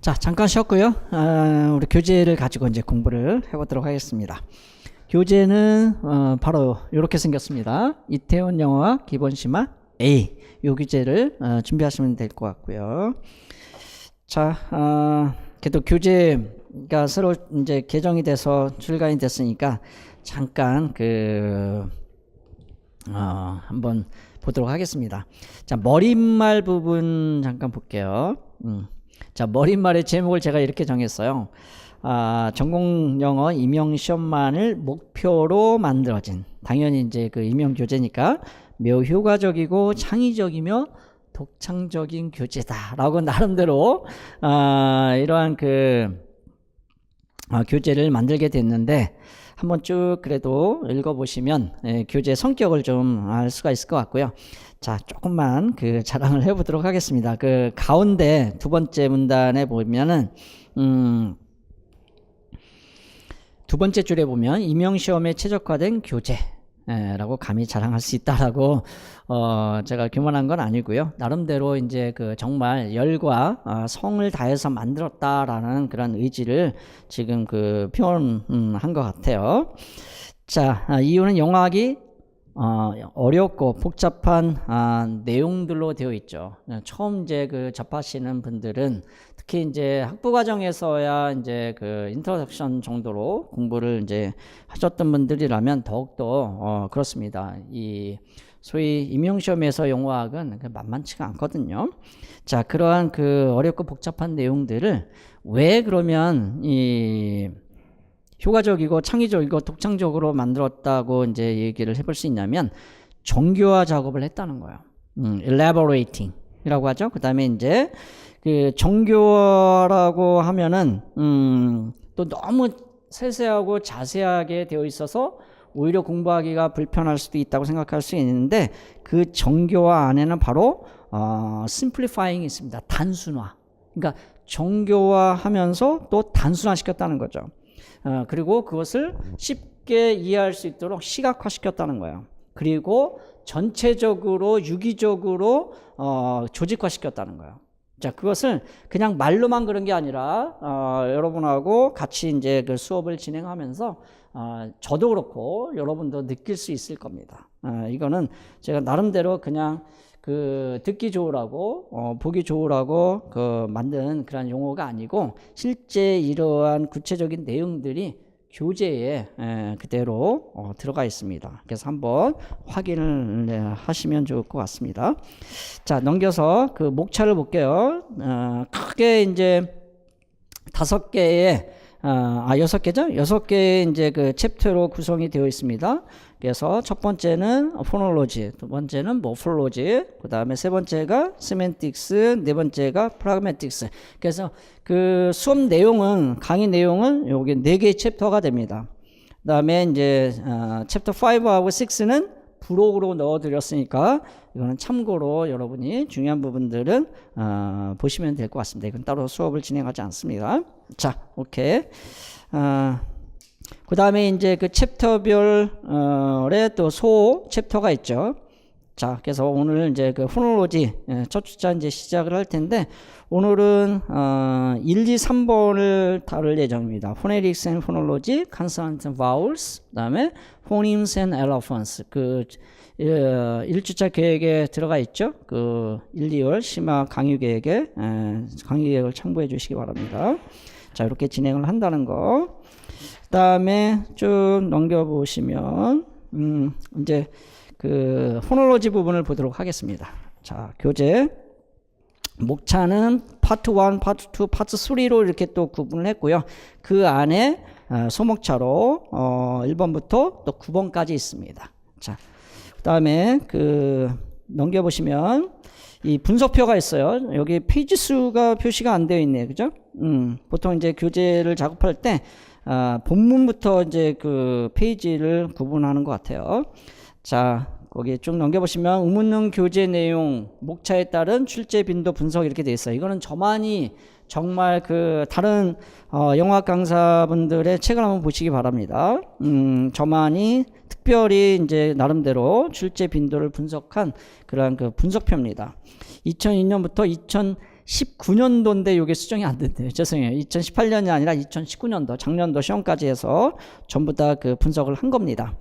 자, 잠깐 쉬었고요. 우리 교재를 가지고 이제 공부를 해보도록 하겠습니다. 교재는 바로 이렇게 생겼습니다. 이태원 영어와 기본심화 A, 이 교재를 준비하시면 될 것 같고요. 자, 그래도 교재가 새로 이제 개정이 돼서 출간이 됐으니까 잠깐 한번 보도록 하겠습니다. 자, 머릿말 부분 잠깐 볼게요. 자, 머릿말의 제목을 제가 이렇게 정했어요. 전공 영어 임용 시험만을 목표로 만들어진, 당연히 이제 그 임용 교재니까 매우 효과적이고 창의적이며 독창적인 교재다라고 나름대로 이러한 교재를 만들게 됐는데, 한번 쭉 그래도 읽어보시면 교재 성격을 좀 알 수가 있을 것 같고요. 자, 조금만 자랑을 해보도록 하겠습니다. 가운데 두 번째 문단에 보면은 두 번째 줄에 보면 임용시험에 최적화된 교재라고 감히 자랑할 수 있다라고 제가 교만한 건 아니고요. 나름대로 이제 정말 열과 성을 다해서 만들었다라는 그런 의지를 지금 표현한 것 같아요. 자, 이유는 영어학이 어렵고 복잡한 내용들로 되어 있죠. 처음 이제 접하시는 분들은 특히 이제 학부 과정에서야 이제 인트로덕션 정도로 공부를 이제 하셨던 분들이라면 더욱더 그렇습니다. 이 소위 임용시험에서 영어학은 만만치가 않거든요. 자, 그러한 어렵고 복잡한 내용들을 왜 그러면 이 효과적이고 창의적이고 독창적으로 만들었다고 이제 얘기를 해볼 수 있냐면, 정교화 작업을 했다는 거예요. elaborating 이라고 하죠. 그 다음에 이제 정교화라고 하면은 또 너무 세세하고 자세하게 되어 있어서 오히려 공부하기가 불편할 수도 있다고 생각할 수 있는데, 그 정교화 안에는 바로 simplifying이 있습니다. 단순화. 그러니까 정교화하면서 또 단순화시켰다는 거죠. 그리고 그것을 쉽게 이해할 수 있도록 시각화시켰다는 거예요. 그리고 전체적으로 유기적으로 조직화시켰다는 거예요. 자, 그것을 그냥 말로만 그런 게 아니라 여러분하고 같이 이제 수업을 진행하면서 저도 그렇고 여러분도 느낄 수 있을 겁니다. 이거는 제가 나름대로 그냥 듣기 좋으라고 보기 좋으라고 만든 그런 용어가 아니고, 실제 이러한 구체적인 내용들이 교재에 그대로 들어가 있습니다. 그래서 한번 확인을 하시면 좋을 것 같습니다. 자, 넘겨서 목차를 볼게요. 크게 이제 5개의 6개죠? 6개의 이제 챕터로 구성이 되어 있습니다. 그래서 첫 번째는 포놀로지, 두 번째는 모폴로지, 그 다음에 세 번째가 세멘틱스, 네 번째가 프라그매틱스. 그래서 수업 내용은, 강의 내용은 여기 4개의 챕터가 됩니다. 그 다음에 이제 챕터 5하고 6는 부록으로 넣어드렸으니까 이거는 참고로 여러분이 중요한 부분들은 보시면 될 것 같습니다. 이건 따로 수업을 진행하지 않습니다. 자, 오케이. 그 다음에 이제 챕터별의 또 소 챕터가 있죠. 자, 그래서 오늘 이제 포놀로지 첫 주차 이제 시작을 할 텐데, 오늘은 1, 2, 3번을 다룰 예정입니다. Phonetics and Phonology, Consonant and Vowels, 그 다음에 Phonemes and Allophons. 1주차 계획에 들어가 있죠. 1, 2월 심화 강의 계획에 강의 계획을 참고해 주시기 바랍니다. 자, 이렇게 진행을 한다는 거. 그 다음에 쭉 넘겨보시면 이제 포놀로지 부분을 보도록 하겠습니다. 자, 교재 목차는 파트 1, 파트 2, 파트 3로 이렇게 또 구분을 했고요. 그 안에 소목차로 1번부터 또 9번까지 있습니다. 자, 그 다음에 넘겨보시면 이 분석표가 있어요. 여기 페이지 수가 표시가 안 되어 있네요. 그죠? 보통 이제 교재를 작업할 때 본문부터 이제 페이지를 구분하는 것 같아요. 자, 거기 쭉 넘겨보시면 우문능 교재 내용, 목차에 따른 출제 빈도 분석 이렇게 되어 있어요. 이거는 저만이 정말 다른 영어학 강사분들의 책을 한번 보시기 바랍니다. 저만이 특별히 이제 나름대로 출제 빈도를 분석한 그러한 분석표입니다. 2002년부터 2019년도인데 이게 수정이 안 된대요. 죄송해요. 2018년이 아니라 2019년도, 작년도 시험까지 해서 전부 다 그 분석을 한 겁니다.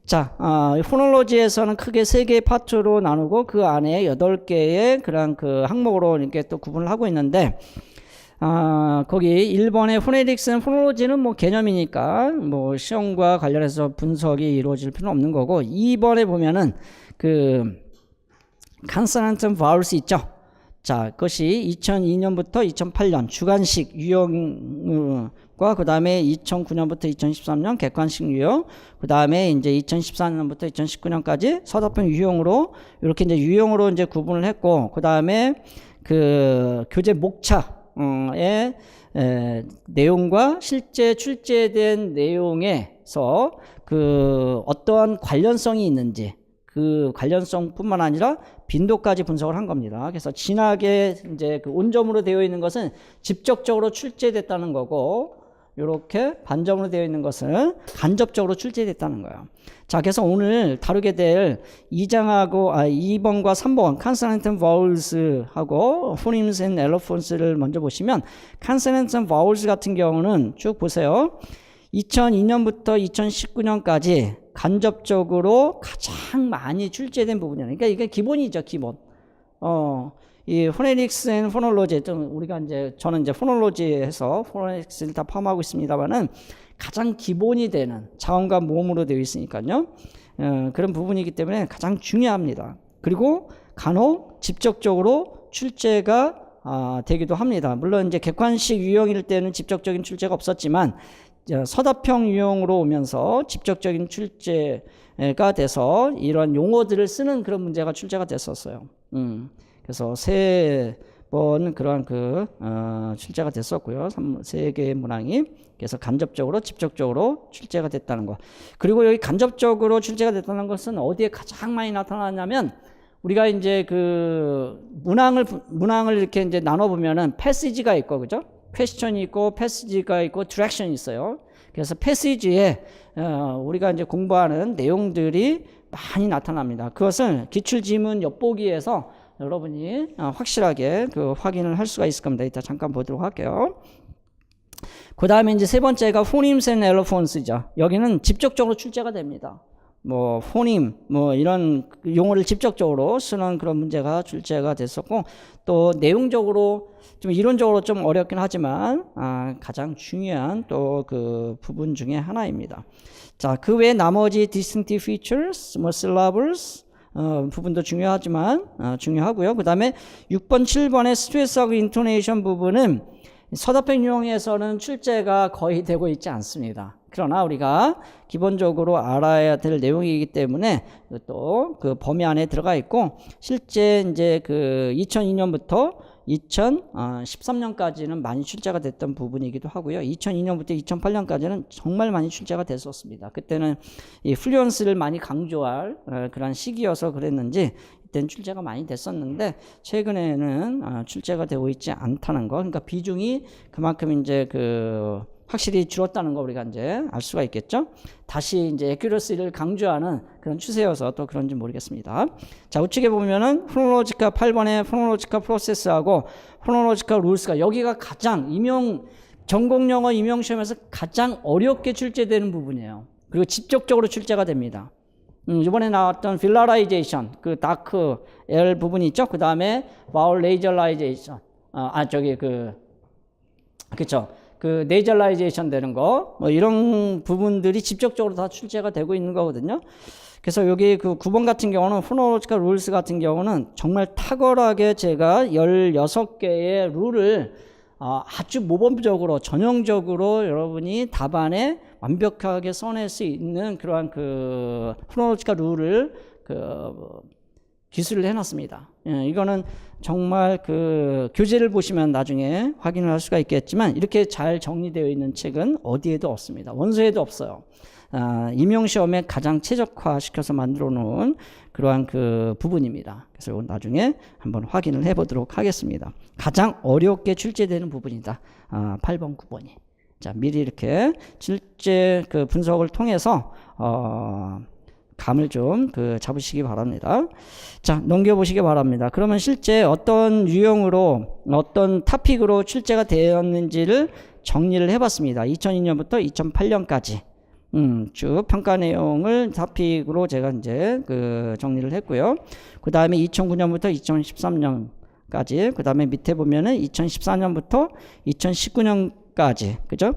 자, 포놀로지에서는 크게 세 개의 파트로 나누고 그 안에 8개의 그런 그 항목으로 이렇게 또 구분을 하고 있는데, 거기 1번의 포네틱스는 포놀로지는 뭐 개념이니까 뭐 시험과 관련해서 분석이 이루어질 필요는 없는 거고, 2번에 보면은 그 consonant vowels 있죠. 자, 그것이 2002년부터 2008년 주관식 유형과 그 다음에 2009년부터 2013년 객관식 유형, 그 다음에 이제 2014년부터 2019년까지 서답형 유형으로 이렇게 이제 유형으로 이제 구분을 했고, 그 다음에 그 교재 목차의 내용과 실제 출제된 내용에서 그 어떠한 관련성이 있는지, 그 관련성뿐만 아니라 빈도까지 분석을 한 겁니다. 그래서 진하게 이제 그 온점으로 되어 있는 것은 직접적으로 출제됐다는 거고, 이렇게 반점으로 되어 있는 것은 간접적으로 출제됐다는 거예요. 자, 그래서 오늘 다루게 될 2번과 3번 consonant and vowels하고 phonemes and allophones를 먼저 보시면, consonant and vowels 같은 경우는 쭉 보세요. 2002년부터 2019년까지 간접적으로 가장 많이 출제된 부분이에요. 그러니까 이게 기본이죠, 기본. 이 포네틱스 앤 포놀로지, 우리가 이제 저는 이제 포놀로지에서 포네틱스를 다 포함하고 있습니다만은 가장 기본이 되는 자음과 모음으로 되어 있으니까요. 그런 부분이기 때문에 가장 중요합니다. 그리고 간혹 직접적으로 출제가 되기도 합니다. 물론 이제 객관식 유형일 때는 직접적인 출제가 없었지만, 서답형 유형으로 오면서 직접적인 출제가 돼서 이런 용어들을 쓰는 그런 문제가 출제가 됐었어요. 그래서 3번 그러한 출제가 됐었고요. 3개의 문항이. 그래서 간접적으로 직접적으로 출제가 됐다는 거. 그리고 여기 간접적으로 출제가 됐다는 것은 어디에 가장 많이 나타나냐면, 우리가 이제 그 문항을 이렇게 이제 나눠보면은 패시지가 있고, 그죠? 퀘스천이 있고 패시지가 있고 디렉션이 있어요. 그래서 패시지에 우리가 이제 공부하는 내용들이 많이 나타납니다. 그것을 기출지문 엿보기에서 여러분이 확실하게 그 확인을 할 수가 있을 겁니다. 이따 잠깐 보도록 할게요. 그 다음에 이제 세 번째가 phonemes and allophones죠. 여기는 직접적으로 출제가 됩니다. 뭐 포님 뭐 이런 용어를 직접적으로 쓰는 그런 문제가 출제가 됐었고, 또 내용적으로 좀 이론적으로 좀 어렵긴 하지만 가장 중요한 또 그 부분 중에 하나입니다. 자, 그 외에 나머지 distinctive features, 뭐 syllables 부분도 중요하지만 중요하고요. 그 다음에 6번, 7번의 스트레스하고 인토네이션 부분은 서답형 유형에서는 출제가 거의 되고 있지 않습니다. 그러나 우리가 기본적으로 알아야 될 내용이기 때문에 또 그 범위 안에 들어가 있고, 실제 이제 그 2002년부터 2013년까지는 많이 출제가 됐던 부분이기도 하고요. 2002년부터 2008년까지는 정말 많이 출제가 됐었습니다. 그때는 이 플루언스를 많이 강조할 그런 시기여서 그랬는지 이때는 출제가 많이 됐었는데, 최근에는 출제가 되고 있지 않다는 거. 그러니까 비중이 그만큼 이제 그 확실히 줄었다는 거 우리가 이제 알 수가 있겠죠. 다시 이제 애큐러시를 강조하는 그런 추세여서 또 그런지 모르겠습니다. 자, 우측에 보면은 포놀로지카 8번의 포놀로지카 프로세스하고 포놀로지카 룰스가 여기가 가장 전공영어 임용시험에서 가장 어렵게 출제되는 부분이에요. 그리고 직접적으로 출제가 됩니다. 이번에 나왔던 필라라이제이션, 그 다크 L 부분이 있죠. 그 다음에 바울 레이저라이제이션, 그쵸. 그 네이절라이제이션 되는 거, 뭐 이런 부분들이 직접적으로 다 출제가 되고 있는 거거든요. 그래서 여기 그 9번 같은 경우는 포놀로지컬 룰스 같은 경우는 정말 탁월하게 제가 16개의 룰을 아주 모범적으로 전형적으로 여러분이 답안에 완벽하게 써낼 수 있는 그러한 그 포놀로지컬 룰을 기술을 해놨습니다. 이거는 정말 그 교재를 보시면 나중에 확인을 할 수가 있겠지만, 이렇게 잘 정리되어 있는 책은 어디에도 없습니다. 원서에도 없어요. 임용시험에 가장 최적화시켜서 만들어 놓은 그러한 그 부분입니다. 그래서 이건 나중에 한번 확인을 해보도록 하겠습니다. 가장 어렵게 출제되는 부분이다. 8번, 9번이. 자, 미리 이렇게 출제 그 분석을 통해서 감을 좀 잡으시기 바랍니다. 자, 넘겨보시기 바랍니다. 그러면 실제 어떤 유형으로 어떤 토픽으로 출제가 되었는지를 정리를 해봤습니다. 2002년부터 2008년까지 쭉 평가 내용을 토픽으로 제가 이제 정리를 했고요. 그 다음에 2009년부터 2013년까지, 그 다음에 밑에 보면은 2014년부터 2019년까지, 그죠?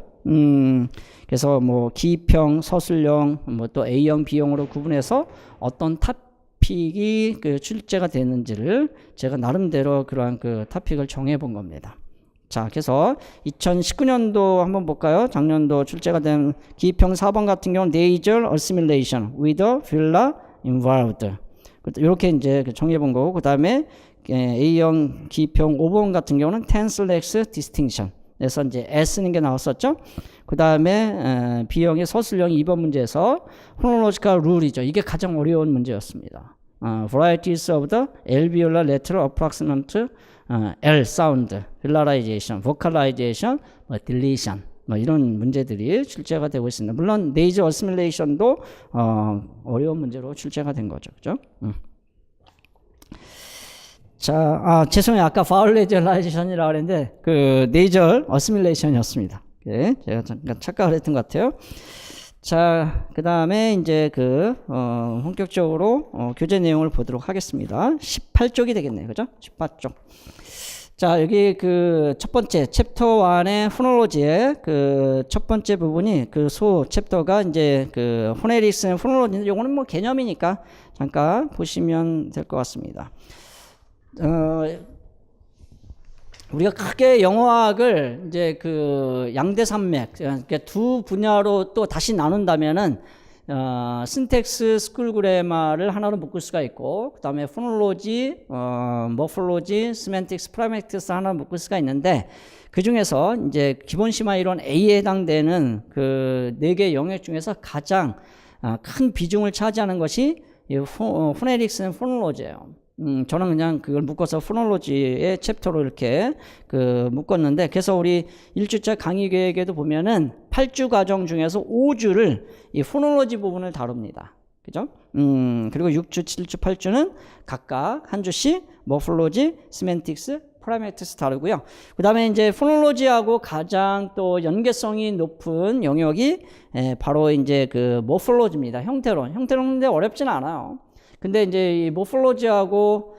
그래서 뭐 기평, 서술형, 뭐 또 A형, B형으로 구분해서 어떤 토픽이 출제가 되는지를 제가 나름대로 그러한 토픽을 정해 본 겁니다. 자, 그래서 2019년도 한번 볼까요? 작년도 출제가 된 기평 4번 같은 경우는 nasal assimilation with a villi involved. 이렇게 이제 정해 본 거고, 그 다음에 A형 기평 5번 같은 경우는 tense-lex distinction. 그래서 이제 S는 게 나왔었죠. 그 다음에 B형의 서술형 2번 문제에서 phonological rule이죠. 이게 가장 어려운 문제였습니다. Varieties of the alveolar lateral approximant L sound, velarization, vocalization, deletion, 이런 문제들이 출제가 되고 있습니다. 물론 nasal assimilation도 어려운 문제로 출제가 된 거죠, 그죠? 자, 죄송해요. 아까 vowelizations이라고 그랬는데 nasal assimilation이었습니다. 네, 제가 잠깐 착각을 했던 것 같아요. 자, 그 다음에 이제 본격적으로 교재 내용을 보도록 하겠습니다. 18쪽이 되겠네요. 그죠? 18쪽. 자, 여기 첫 번째 챕터 1의 포놀로지의 첫 번째 부분이 챕터가 이제 포네릭스 앤 포놀로지인데, 요거는 뭐 개념이니까 잠깐 보시면 될 것 같습니다. 우리가 크게 영어학을 이제 양대산맥, 그러니까 두 분야로 또 다시 나눈다면은 신텍스, 스쿨 그래마를 하나로 묶을 수가 있고, 그 다음에 포놀로지, 모폴로지, 시멘틱스, 프라메틱스 하나로 묶을 수가 있는데, 그 중에서 이제 기본 심화 이론 A에 해당되는 네 개 영역 중에서 가장 큰 비중을 차지하는 것이 포네릭스는 포놀로지예요. 저는 그냥 그걸 묶어서 포놀로지의 챕터로 이렇게 묶었는데, 그래서 우리 1주차 강의 계획에도 보면은 8주 과정 중에서 5주를 이 포놀로지 부분을 다룹니다. 그죠? 그리고 6주, 7주, 8주는 각각 한 주씩 모폴로지, 시멘틱스, 프라메틱스 다루고요. 그 다음에 이제 포놀로지하고 가장 또 연계성이 높은 영역이 바로 이제 모폴로지입니다. 형태론. 형태론인데 어렵진 않아요. 근데 이제 이 모폴로지하고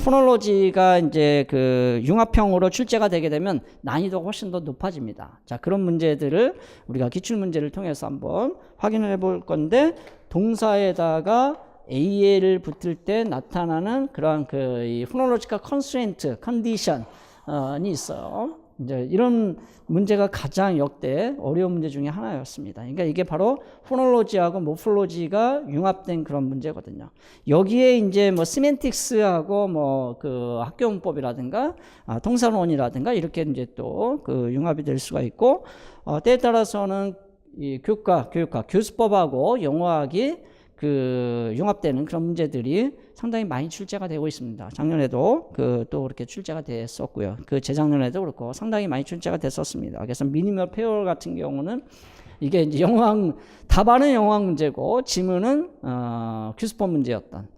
포놀로지가 이제 융합형으로 출제가 되게 되면 난이도가 훨씬 더 높아집니다. 자, 그런 문제들을 우리가 기출 문제를 통해서 한번 확인을 해볼 건데, 동사에다가 AL을 붙을 때 나타나는 그러한 이 포놀로지컬 컨스트레인트, 컨디션이 있어요. 이제 이런 문제가 가장 역대 어려운 문제 중에 하나였습니다. 그러니까 이게 바로 포놀로지하고 모폴로지가 융합된 그런 문제거든요. 여기에 이제 뭐 시멘틱스하고 학교문법이라든가 통사론이라든가 이렇게 이제 또 융합이 될 수가 있고, 때에 따라서는 이 교과, 교수법하고 영어학이 융합되는 그런 문제들이 상당히 많이 출제가 되고 있습니다. 작년에도 또 그렇게 출제가 됐었고요. 재작년에도 그렇고 상당히 많이 출제가 됐었습니다. 그래서 미니멀 페어 같은 경우는 이게 이제 답안은 영어학 문제고 지문은 교수법 문제였던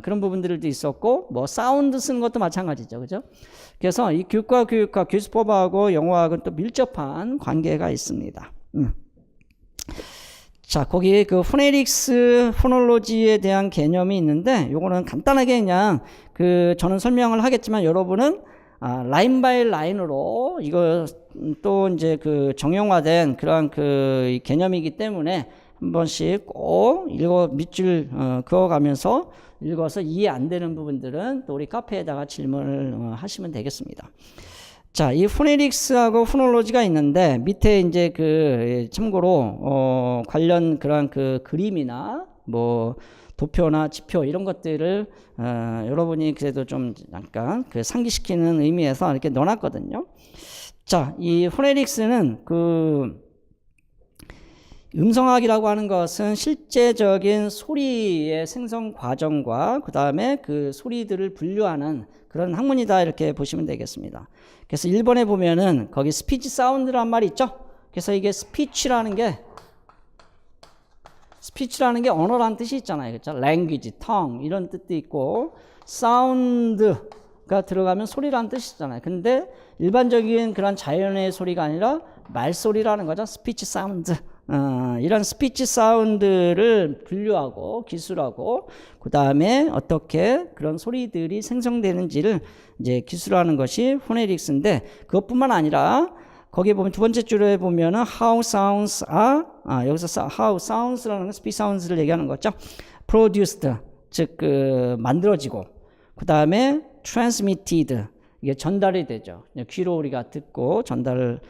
그런 부분들도 있었고, 뭐 사운드 쓰는 것도 마찬가지죠, 그죠? 그래서 이 교과, 교수법하고 영어학은 또 밀접한 관계가 있습니다. 자, 거기에 포네릭스, 포놀로지에 대한 개념이 있는데, 요거는 간단하게 그냥 저는 설명을 하겠지만, 여러분은 라인 바이 라인으로 이거 또 이제 정형화된 그런 개념이기 때문에 한 번씩 꼭 밑줄 그어가면서 읽어서 이해 안 되는 부분들은 또 우리 카페에다가 질문을 하시면 되겠습니다. 자, 이 포네릭스하고 포놀로지가 있는데, 밑에 이제 참고로 관련 그런 그림이나 뭐 도표나 지표 이런 것들을 여러분이 그래도 좀 약간 상기시키는 의미에서 이렇게 넣어놨거든요. 자, 이 포네릭스는 음성학이라고 하는 것은 실제적인 소리의 생성 과정과 그 다음에 소리들을 분류하는 그런 학문이다, 이렇게 보시면 되겠습니다. 그래서 1번에 보면은 거기 스피치 사운드란 말이 있죠. 그래서 이게 스피치라는 게 스피치라는 게 언어라는 뜻이 있잖아요. 그렇죠? language, tongue 이런 뜻도 있고 사운드가 들어가면 소리라는 뜻이잖아요. 근데 일반적인 그런 자연의 소리가 아니라 말소리라는 거죠. 스피치 사운드. 이런 스피치 사운드를 분류하고 기술하고 그 다음에 어떻게 그런 소리들이 생성되는지를 이제 기술하는 것이 포네틱스인데 그것뿐만 아니라 거기에 보면 두 번째 줄에 보면은 how sounds are 여기서 how sounds라는 건 speech sounds를 얘기하는 거죠. produced 즉 만들어지고 그 다음에 transmitted 이게 전달이 되죠. 귀로 우리가 듣고 전달을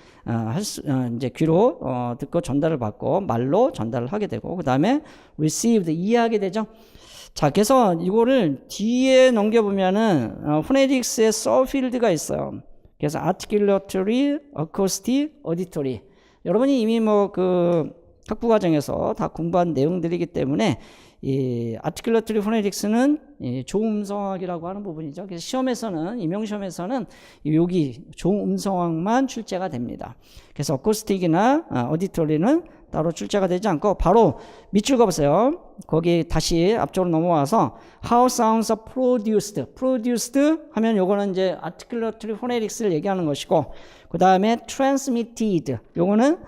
이제 귀로 듣고 전달을 받고 말로 전달을 하게 되고 그 다음에 received 이해하게 되죠. 자, 그래서 이거를 뒤에 넘겨보면은 포네틱스의 서필드가 있어요. 그래서 articulatory, acoustic, auditory. 여러분이 이미 뭐 그 학부 과정에서 다 공부한 내용들이기 때문에 이 articulatory phonetics는 이 조음성학이라고 하는 부분이죠. 그래서 시험에서는 임용시험에서는 여기 조음성학만 출제가 됩니다. 그래서 acoustic이나 auditory는 따로 출제가 되지 않고 바로 밑줄 그어보세요. 거기 다시 앞쪽으로 넘어와서 how sounds are produced. produced 하면 요거는 이제 articulatory phonetics를 얘기하는 것이고 그 다음에 transmitted 요거는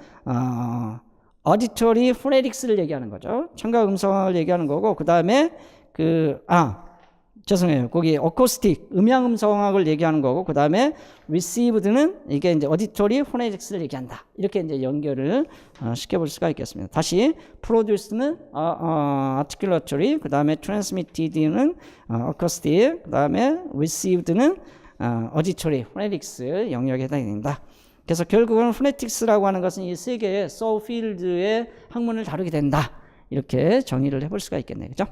auditory phonetics를 얘기하는 거죠. 청각 음성을 얘기하는 거고 그 다음에 죄송해요. 거기 acoustic 음향 음성학을 얘기하는 거고 그 다음에 received는 이게 이제 auditory phonetics를 얘기한다. 이렇게 이제 연결을 시켜볼 수가 있겠습니다. 다시 produced는 articulatory, 그 다음에 transmitted는 acoustic, 그 다음에 received는 auditory phonetics 영역에 해당이 됩니다. 그래서 결국은 phonetics라고 하는 것은 이 세 개의 서필드의 학문을 다루게 된다. 이렇게 정의를 해볼 수가 있겠네요. 그죠?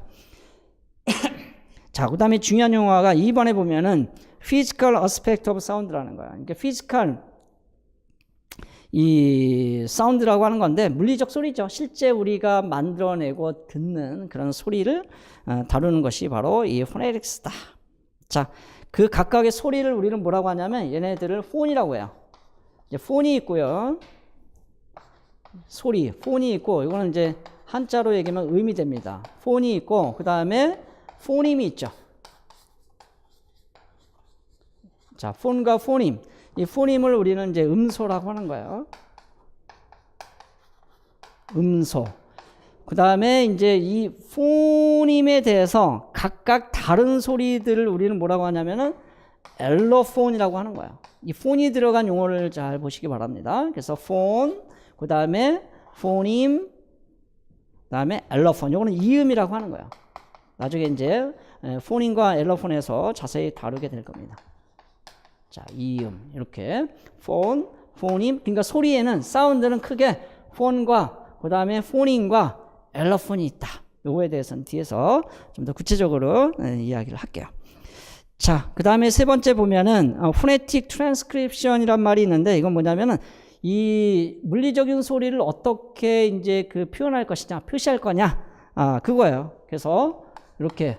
자, 그 다음에 중요한 용어가 2번에 보면은 physical aspect of sound라는 거야. 그러니까 physical 이 사운드라고 하는 건데 물리적 소리죠. 실제 우리가 만들어내고 듣는 그런 소리를 다루는 것이 바로 이 phonetics다. 자, 그 각각의 소리를 우리는 뭐라고 하냐면 얘네들을 폰이라고 해요. 이제 폰이 있고요. 소리, 폰이 있고 이거는 이제 한자로 얘기하면 음이 됩니다. 폰이 있고 그 다음에 포님이 있죠. 자, 폰과 포님. 이 포님을 우리는 이제 음소라고 하는 거예요. 음소. 그 다음에 이제 이 포님에 대해서 각각 다른 소리들을 우리는 뭐라고 하냐면은 엘로폰이라고 하는 거예요. 이 폰이 들어간 용어를 잘 보시기 바랍니다. 그래서 폰, 그 다음에 포님, 그 다음에 엘로폰. 요거는 이음이라고 하는 거예요. 나중에 이제 폰인과 엘로폰에서 자세히 다루게 될 겁니다. 자, 이음 이렇게 폰, 폰임. 그러니까 소리에는 사운드는 크게 폰과 그 다음에 폰인과 엘로폰이 있다. 요거에 대해서는 뒤에서 좀 더 구체적으로 이야기를 할게요. 자, 그 다음에 세 번째 보면은 phonetic transcription이란 말이 있는데 이건 뭐냐면은 이 물리적인 소리를 어떻게 이제 그 표현할 것이냐, 표시할 거냐, 그거예요. 그래서 이렇게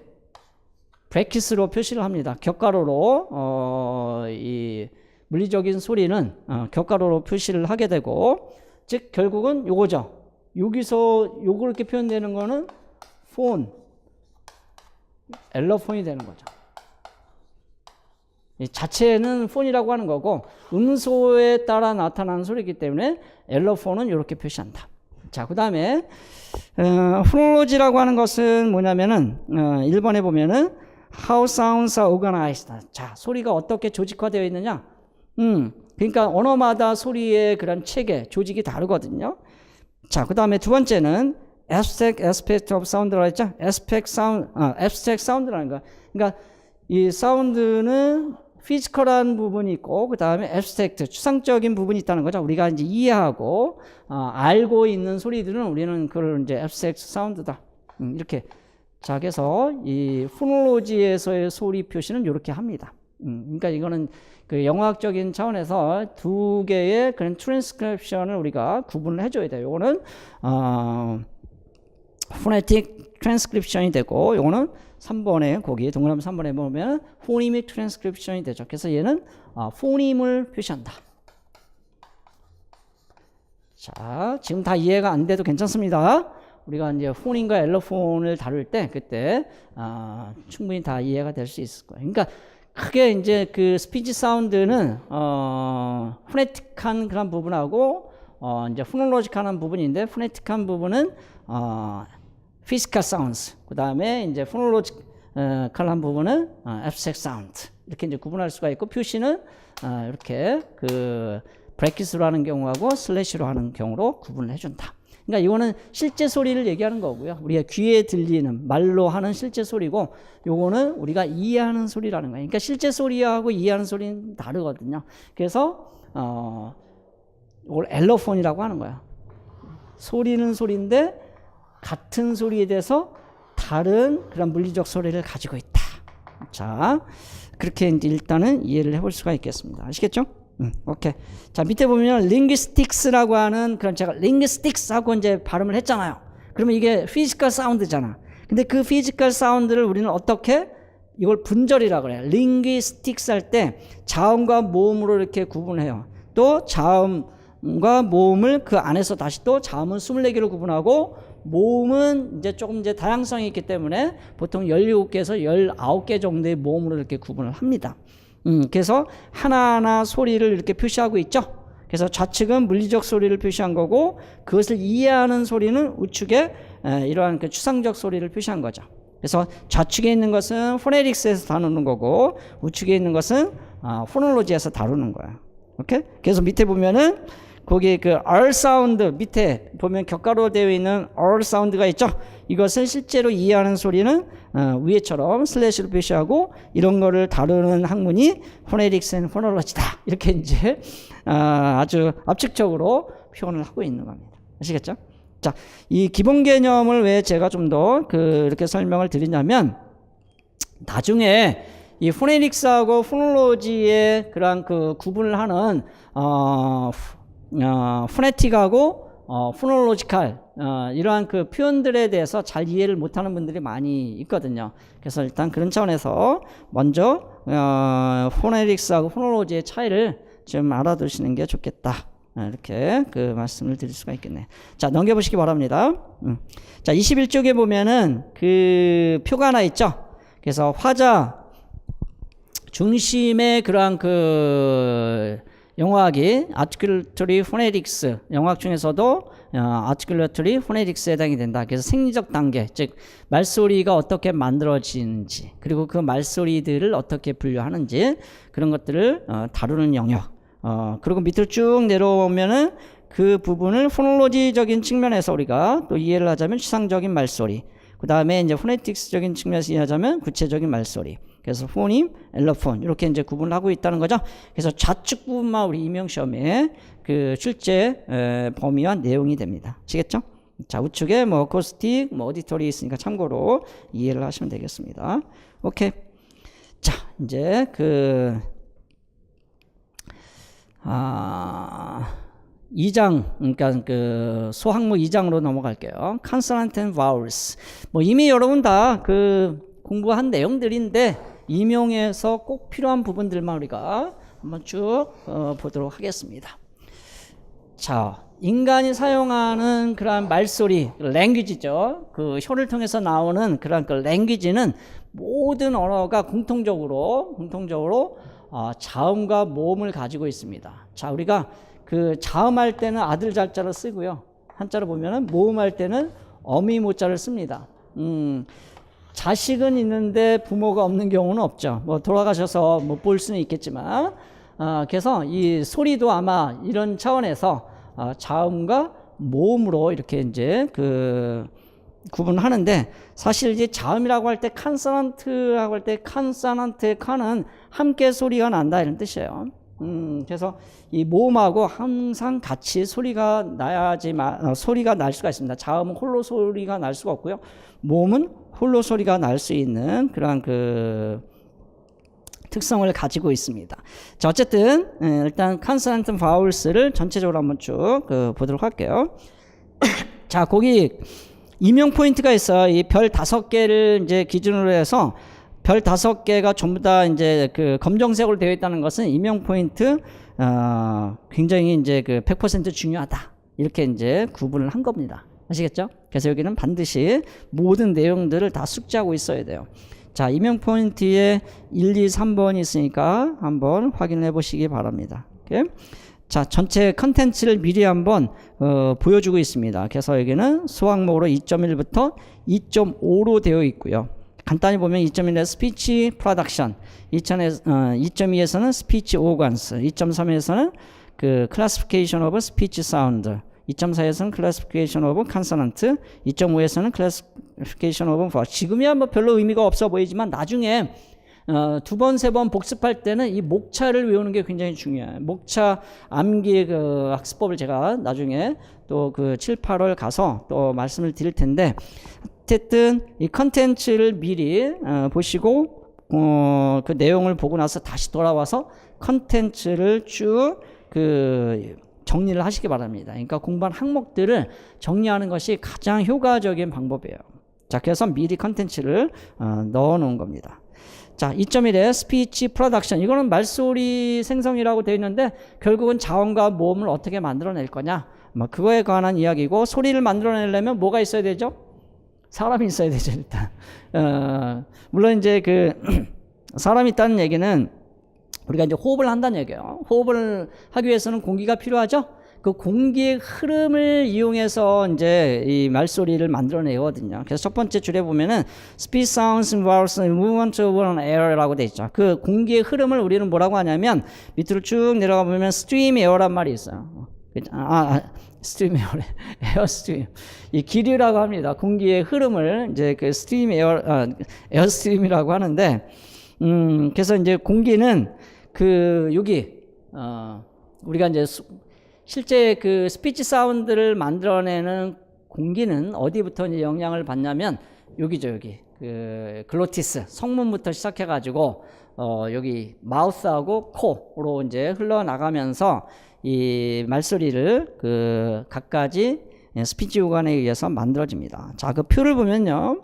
브래킷으로 표시를 합니다. 격가로로 이 물리적인 소리는 격가로로 표시를 하게 되고, 즉 결국은 요거죠. 여기서 요거 이렇게 표현되는 거는 폰, 엘로폰이 되는 거죠. 이 자체는 폰이라고 하는 거고 음소에 따라 나타나는 소리이기 때문에 엘로폰은 이렇게 표시한다. 자, 그 다음에 포놀로지라고 하는 것은 뭐냐면은 1번에 보면은 how sounds are organized. 자, 소리가 어떻게 조직화되어 있느냐. 그러니까 언어마다 소리의 그런 체계, 조직이 다르거든요. 자, 그 다음에 두 번째는 abstract aspect of sound라고 했죠. abstract sound라는 거. 그러니까 이 사운드는 피지컬한 부분이 있고 그 다음에 abstract, 추상적인 부분이 있다는 거죠. 우리가 이제 이해하고 알고 있는 소리들은 우리는 그걸 이제 abstract 사운드다. 이렇게. 자, 그래서 이 포놀로지에서의 소리 표시는 이렇게 합니다. 그러니까 이거는 그 영어학적인 차원에서 두 개의 그런 트랜스크립션을 우리가 구분을 해줘야 돼요. 이거는 phonetic transcription이 되고, 이거는 3번에 거기 동그라미 3번에 보면 phonemic transcription이 되죠. 그래서 얘는 포님을 표시한다. 자, 지금 다 이해가 안 돼도 괜찮습니다. 우리가 이제 폰인과 엘로폰을 다룰 때 그때 충분히 다 이해가 될 수 있을 거예요. 그러니까 크게 이제 그 스피치 사운드는 포네틱한 그런 부분하고 이제 포놀로지컬한 부분인데, 포네틱한 부분은 피지컬 사운드, 그 다음에 이제 포놀로지컬한 부분은 앱스트랙트 사운드, 이렇게 이제 구분할 수가 있고, 표시는 이렇게 그 브래킷으로 하는 경우하고 슬래시로 하는 경우로 구분을 해준다. 그러니까 이거는 실제 소리를 얘기하는 거고요. 우리가 귀에 들리는 말로 하는 실제 소리고, 요거는 우리가 이해하는 소리라는 거예요. 그러니까 실제 소리하고 이해하는 소리는 다르거든요. 그래서 이걸 엘로폰이라고 하는 거야. 소리는 소리인데 같은 소리에 대해서 다른 그런 물리적 소리를 가지고 있다. 자, 그렇게 이제 일단은 이해를 해볼 수가 있겠습니다. 아시겠죠? 오케이. 자, 밑에 보면 linguistics라고 하는 그런, 제가 linguistics하고 이제 발음을 했잖아요. 그러면 이게 physical sound잖아. 근데 그 physical sound를 우리는 어떻게, 이걸 분절이라고 그래요. linguistics 할 때 자음과 모음으로 이렇게 구분해요. 또 자음과 모음을 그 안에서 다시 또 자음은 24개로 구분하고, 모음은 이제 조금 이제 다양성이 있기 때문에 보통 17개에서 19개 정도의 모음으로 이렇게 구분을 합니다. 그래서 하나하나 소리를 이렇게 표시하고 있죠. 그래서 좌측은 물리적 소리를 표시한 거고, 그것을 이해하는 소리는 우측에 이러한 그 추상적 소리를 표시한 거죠. 그래서 좌측에 있는 것은 포네틱스에서 다루는 거고, 우측에 있는 것은 포놀로지에서 다루는 거예요. 오케이? 그래서 밑에 보면은 거기 그 R 사운드 밑에 보면 격가로 되어 있는 R 사운드가 있죠. 이것을 실제로 이해하는 소리는 위에처럼 슬래시로 표시하고, 이런 거를 다루는 학문이 포네틱스 앤 포놀로지다. 이렇게 이제 아주 압축적으로 표현을 하고 있는 겁니다. 아시겠죠? 자, 이 기본 개념을 왜 제가 좀 더 이렇게 설명을 드리냐면, 나중에 이 포네틱스하고 포놀로지의 그런 그 구분을 하는 포네틱하고 포놀로지컬 이러한 그 표현들에 대해서 잘 이해를 못하는 분들이 많이 있거든요. 그래서 일단 그런 차원에서 먼저 포네틱스하고 포놀로지의 차이를 좀 알아두시는 게 좋겠다. 이렇게 그 말씀을 드릴 수가 있겠네요. 자, 넘겨보시기 바랍니다. 자, 21쪽에 보면은 그 표가 하나 있죠. 그래서 화자 중심의 그러한 그 영어학이 articulatory phonetics, 영어학 중에서도 articulatory phonetics에 해당이 된다. 그래서 생리적 단계, 즉 말소리가 어떻게 만들어지는지, 그리고 그 말소리들을 어떻게 분류하는지, 그런 것들을 다루는 영역. 그리고 밑으로 쭉 내려오면은 그 부분을 포놀로지적인 측면에서 우리가 또 이해를 하자면 추상적인 말소리, 그 다음에 이제 포네틱스적인 측면에서 이해하자면 구체적인 말소리. 그래서 포님, 엘로폰 이렇게 이제 구분을 하고 있다는 거죠. 그래서 좌측 부분만 우리 임용 시험에 그 출제 범위와 내용이 됩니다. 아시겠죠? 자, 우측에 뭐 어쿠스틱, 뭐 어디터리 있으니까 참고로 이해를 하시면 되겠습니다. 오케이. 자, 이제 2장, 그러니까 그 소학무 2장으로 넘어갈게요. Consonant and Vowels. 뭐 이미 여러분 다 공부한 내용들인데, 임용에서 꼭 필요한 부분들만 우리가 한번 쭉 보도록 하겠습니다. 자, 인간이 사용하는 그러한 말소리, 랭귀지죠. 그 혀를 통해서 나오는 그러한 그 랭귀지는 모든 언어가 공통적으로 자음과 모음을 가지고 있습니다. 자, 우리가 그 자음할 때는 아들 자자를 쓰고요. 한자로 보면은 모음할 때는 어미 모자를 씁니다. 자식은 있는데 부모가 없는 경우는 없죠. 뭐 돌아가셔서 뭐 볼 수는 있겠지만, 그래서 이 소리도 아마 이런 차원에서 자음과 모음으로 이렇게 이제 구분하는데, 사실 이제 자음이라고 할 때 칸소넌트라고 할 때 칸소넌트의 칸은 함께 소리가 난다 이런 뜻이에요. 그래서 이 모음하고 항상 같이 소리가 나야지만 소리가 날 수가 있습니다. 자음은 홀로 소리가 날 수가 없고요. 모음은 홀로 소리가 날 수 있는 그러한 특성을 가지고 있습니다. 자, 어쨌든 일단 consonant and vowels를 전체적으로 한번 쭉 보도록 할게요. 자, 거기 임용 포인트가 있어요. 이 별 5개를 이제 기준으로 해서 별 5개가 전부 다 이제 검정색으로 되어 있다는 것은 임용 포인트 굉장히 이제 100% 중요하다. 이렇게 이제 구분을 한 겁니다. 아시겠죠? 그래서 여기는 반드시 모든 내용들을 다 숙지하고 있어야 돼요. 자, 임용 포인트에 1, 2, 3번이 있으니까 한번 확인해 보시기 바랍니다. 오케이? 자, 전체 컨텐츠를 미리 한번 보여주고 있습니다. 그래서 여기는 수학목으로 2.1부터 2.5로 되어 있고요. 간단히 보면 2.1에 스피치 프로덕션, 2.2에서는 스피치 오건스, 2.3에서는 그 클래시피케이션 오브 스피치 사운드, 2.4에서는 클래시피케이션 오브 컨소넌트, 2.5에서는 클래시피케이션 오브 버스. 지금이야 뭐 별로 의미가 없어 보이지만 나중에 두 번, 세 번 복습할 때는 이 목차를 외우는 게 굉장히 중요해요. 목차 암기 그 학습법을 제가 나중에 또 그 7, 8월 가서 또 말씀을 드릴 텐데, 어쨌든 이 컨텐츠를 미리 보시고 그 내용을 보고 나서 다시 돌아와서 컨텐츠를 쭉 그 정리를 하시기 바랍니다. 그러니까 공부한 항목들을 정리하는 것이 가장 효과적인 방법이에요. 자, 그래서 미리 컨텐츠를 넣어 놓은 겁니다. 자, 2.1에 스피치 프로덕션, 이거는 말소리 생성이라고 되어 있는데 결국은 자음과 모음을 어떻게 만들어낼 거냐, 뭐 그거에 관한 이야기고, 소리를 만들어내려면 뭐가 있어야 되죠? 사람이 있어야 되죠, 일단. 물론 이제 그 사람이 있다는 얘기는 우리가 이제 호흡을 한다는 얘기예요. 호흡을 하기 위해서는 공기가 필요하죠. 그 공기의 흐름을 이용해서 이제 이 말소리를 만들어내거든요. 그래서 첫 번째 줄에 보면은 speech sounds involves movement of an air라고 돼 있죠. 그 공기의 흐름을 우리는 뭐라고 하냐면, 밑으로 쭉 내려가 보면 stream air란 말이 있어요. 스트림 에어래. 에어스트림. 이 기류라고 합니다. 공기의 흐름을 이제 그 스트림 에어스트림이라고 하는데, 그래서 이제 공기는 그 여기 우리가 이제 실제 그 스피치 사운드를 만들어내는 공기는 어디부터 이제 영향을 받냐면 여기죠, 여기. 그 글로티스 성문부터 시작해 가지고 여기 마우스하고 코로 이제 흘러나가면서 이 말소리를 그 각가지 스피치 오간에 의해서 만들어집니다. 자, 그 표를 보면요,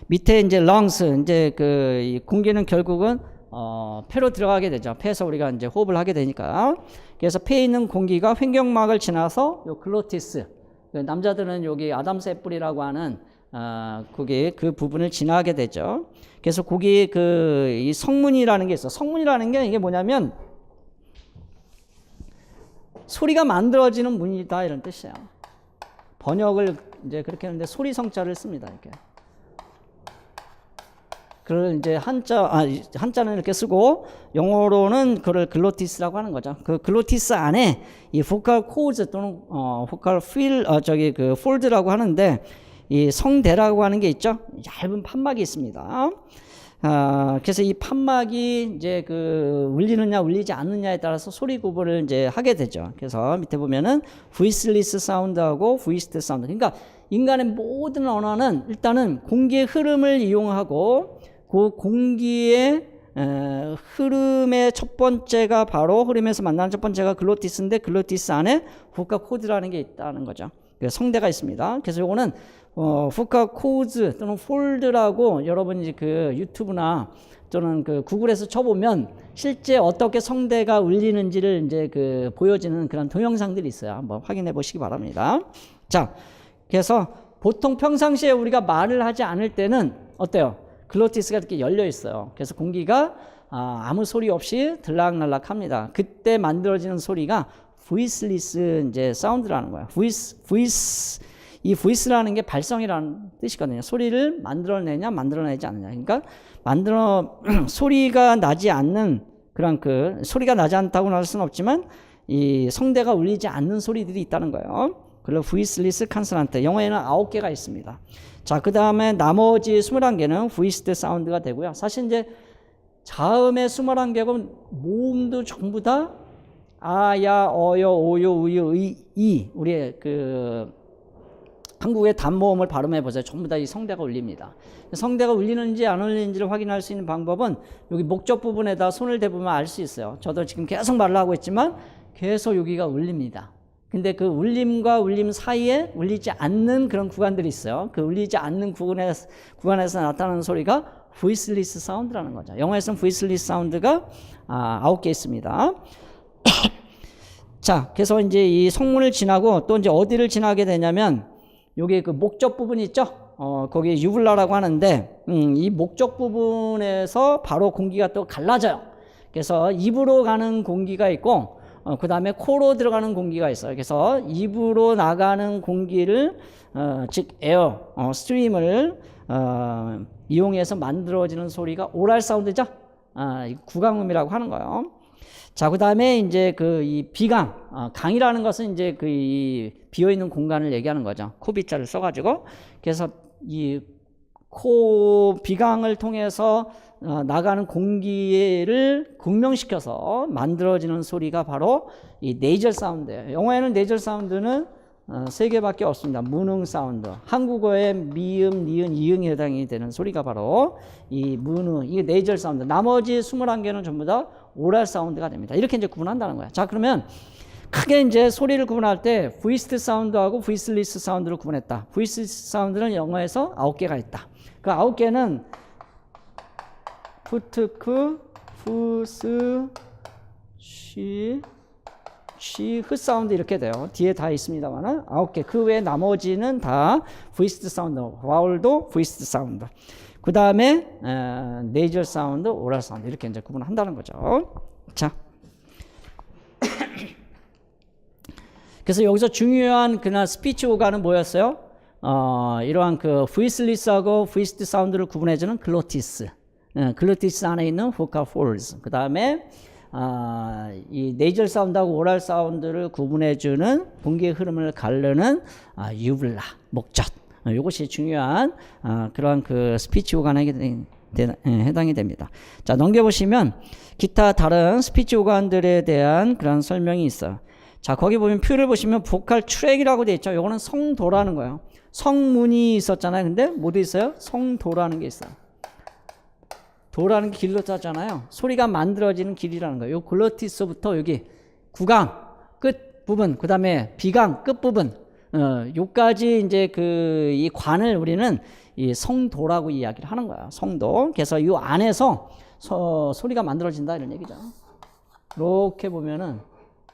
밑에 이제 lungs, 이제 그 이 공기는 결국은 폐로 들어가게 되죠. 폐에서 우리가 이제 호흡을 하게 되니까. 그래서 폐에 있는 공기가 횡격막을 지나서 요 글로티스, 남자들은 여기 아담스 애플이라고 하는 거기 그 부분을 지나게 되죠. 그래서 거기 그 이 성문이라는 게 있어. 성문이라는 게 이게 뭐냐면 소리가 만들어지는 문이다, 이런 뜻이에요. 번역을 이제 그렇게 하는데 소리 성자를 씁니다, 이렇게. 그걸 이제 한자는 이렇게 쓰고, 영어로는 그걸 글로티스라고 하는 거죠. 그 글로티스 안에 이 vocal cords 또는 vocal 그 fold라고 하는데, 이 성대라고 하는 게 있죠. 얇은 판막이 있습니다. 그래서 이 판막이 이제 그 울리느냐 울리지 않느냐에 따라서 소리 구분을 이제 하게 되죠. 그래서 밑에 보면은 voiceless 사운드하고 voiced 사운드. 그러니까 인간의 모든 언어는 일단은 공기의 흐름을 이용하고, 그 공기의 흐름의 첫 번째가 바로 흐름에서 만나는 첫 번째가 글로티스인데, 글로티스 안에 후카 코드라는 게 있다는 거죠. 성대가 있습니다. 그래서 요거는 후카 코드 또는 폴드라고 여러분이 그 유튜브나 또는 그 구글에서 쳐보면 실제 어떻게 성대가 울리는지를 이제 그 보여지는 그런 동영상들이 있어요. 한번 확인해 보시기 바랍니다. 자, 그래서 보통 평상시에 우리가 말을 하지 않을 때는 어때요? 글로티스가 이렇게 열려 있어요. 그래서 공기가 아무 소리 없이 들락날락합니다. 그때 만들어지는 소리가 voiceless 이제 사운드라는 거야. 이 voice라는 게 발성이라는 뜻이거든요. 소리를 만들어내냐 만들어내지 않느냐. 그러니까 소리가 나지 않는 그런 그 소리가 나지 않다고는 할 수는 없지만 이 성대가 울리지 않는 소리들이 있다는 거예요. 그리고 voiceless consonant, 영어에는 9개가 있습니다. 자, 그 다음에 나머지 21개는 voiced 사운드가 되고요. 사실 이제 자음의 21개는 모음도 전부 다 아야, 어여, 오요, 우요, 이 우리의 그 한국의 단모음을 발음해 보세요. 전부 다 이 성대가 울립니다. 성대가 울리는지 안 울리는지를 확인할 수 있는 방법은 여기 목적 부분에다 손을 대보면 알 수 있어요. 저도 지금 계속 말을 하고 있지만 계속 여기가 울립니다. 근데 그 울림과 울림 사이에 울리지 않는 그런 구간들이 있어요. 그 울리지 않는 구간에서 나타나는 소리가 voiceless 사운드라는 거죠. 영어에서는 voiceless 사운드가 9개 있습니다. 자, 그래서 이제 이 성문을 지나고 또 이제 어디를 지나게 되냐면 여기 그 목적 부분이 있죠? 거기 유블라라고 하는데, 이 목적 부분에서 바로 공기가 또 갈라져요. 그래서 입으로 가는 공기가 있고, 그 다음에 코로 들어가는 공기가 있어요. 그래서 입으로 나가는 공기를, 즉, 에어, 스트림을, 이용해서 만들어지는 소리가 오랄 사운드죠? 구강음이라고 하는 거예요. 자, 그 다음에 이제 이 비강, 강이라는 것은 이제 이 비어있는 공간을 얘기하는 거죠. 코비자를 써가지고. 그래서 이 비강을 통해서 나가는 공기를 공명시켜서 만들어지는 소리가 바로 이 네이절 사운드예요. 영어에는 네이절 사운드는 3개밖에 없습니다. 무능 사운드. 한국어의 미음, 니은, 이응에 해당이 되는 소리가 바로 이 무능, 이게 네이절 사운드. 나머지 21개는 전부 다 오랄 사운드가 됩니다. 이렇게 이제 구분한다는 거야. 자, 그러면 크게 이제 소리를 구분할 때 보이스드 사운드하고 보이스리스 사운드를 구분했다. 보이스드 사운드는 영어에서 9개가 있다. 그 9개는 푸트크, 푸스, 흐 사운드 이렇게 돼요. 뒤에 다 있습니다만은 9개. 그 외에 나머지는 다 보이스드 사운드, 바울도 보이스드 사운드. 그 다음에 네이절 사운드, 오랄 사운드 이렇게 이제 구분한다는 거죠. 자, 그래서 여기서 중요한 그날 스피치 오가는 뭐였어요? 이러한 그 보이스리스하고 보이스드 사운드를 구분해주는 글로티스. 글로티스 안에 있는 보컬 폴즈. 그 다음에 이 네이절 사운드하고 오랄 사운드를 구분해주는 공기의 흐름을 가르는 유블라, 목젖. 이것이 중요한 그러한 그 스피치 오간에 해당이 됩니다. 자, 넘겨보시면 기타 다른 스피치 오간들에 대한 그런 설명이 있어요. 자, 거기 보면 표를 보시면 보컬 트랙이라고 되어 있죠. 이거는 성도라는 거예요. 성문이 있었잖아요. 근데 뭐도 있어요? 성도라는 게 있어요. 도라는 게 길로 짜잖아요. 소리가 만들어지는 길이라는 거예요. 요 글로티스부터 여기 구강 끝 부분, 그 다음에 비강 끝 부분, 요까지 이제 이 관을 우리는 이 성도라고 이야기를 하는 거야. 성도. 그래서 요 안에서 소리가 만들어진다 이런 얘기죠. 이렇게 보면은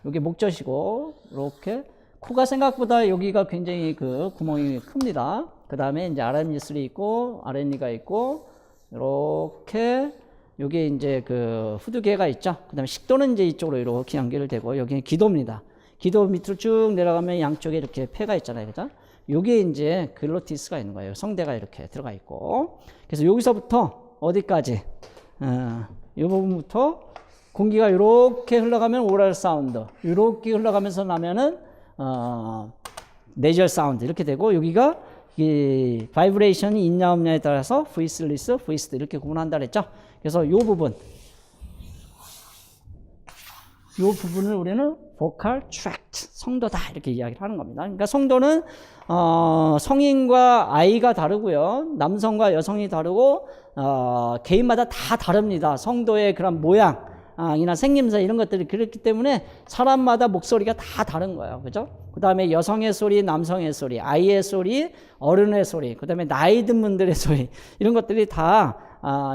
여기 목젖이고, 이렇게 코가 생각보다 여기가 굉장히 그 구멍이 큽니다. 그 다음에 이제 RMG3 있고, RNE가 있고. 이렇게 여기 이제 그 후두개가 있죠. 그 다음에 식도는 이제 이쪽으로 이렇게 연결되고, 여기는 기도입니다. 기도 밑으로 쭉 내려가면 양쪽에 이렇게 폐가 있잖아요. 그죠? 여기에 이제 글로티스가 있는 거예요. 성대가 이렇게 들어가 있고. 그래서 여기서부터 어디까지? 이 부분부터 공기가 이렇게 흘러가면 오랄 사운드, 이렇게 흘러가면서 나면은 네이절 사운드 이렇게 되고, 여기가 이 바이브레이션이 있냐 없냐에 따라서 보이스리스, 보이스드 이렇게 구분한다 그랬죠. 그래서 이 부분을 우리는 보컬 트랙트, 성도다 이렇게 이야기를 하는 겁니다. 그러니까 성도는 성인과 아이가 다르고요, 남성과 여성이 다르고 개인마다 다 다릅니다. 성도의 그런 모양 이나 생김새 이런 것들이 그렇기 때문에 사람마다 목소리가 다 다른 거예요. 그죠? 그 다음에 여성의 소리, 남성의 소리, 아이의 소리, 어른의 소리, 그 다음에 나이 든 분들의 소리, 이런 것들이 다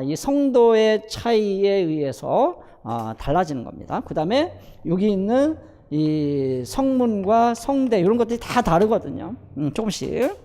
이 성도의 차이에 의해서 달라지는 겁니다. 그 다음에 여기 있는 이 성문과 성대 이런 것들이 다 다르거든요. 조금씩.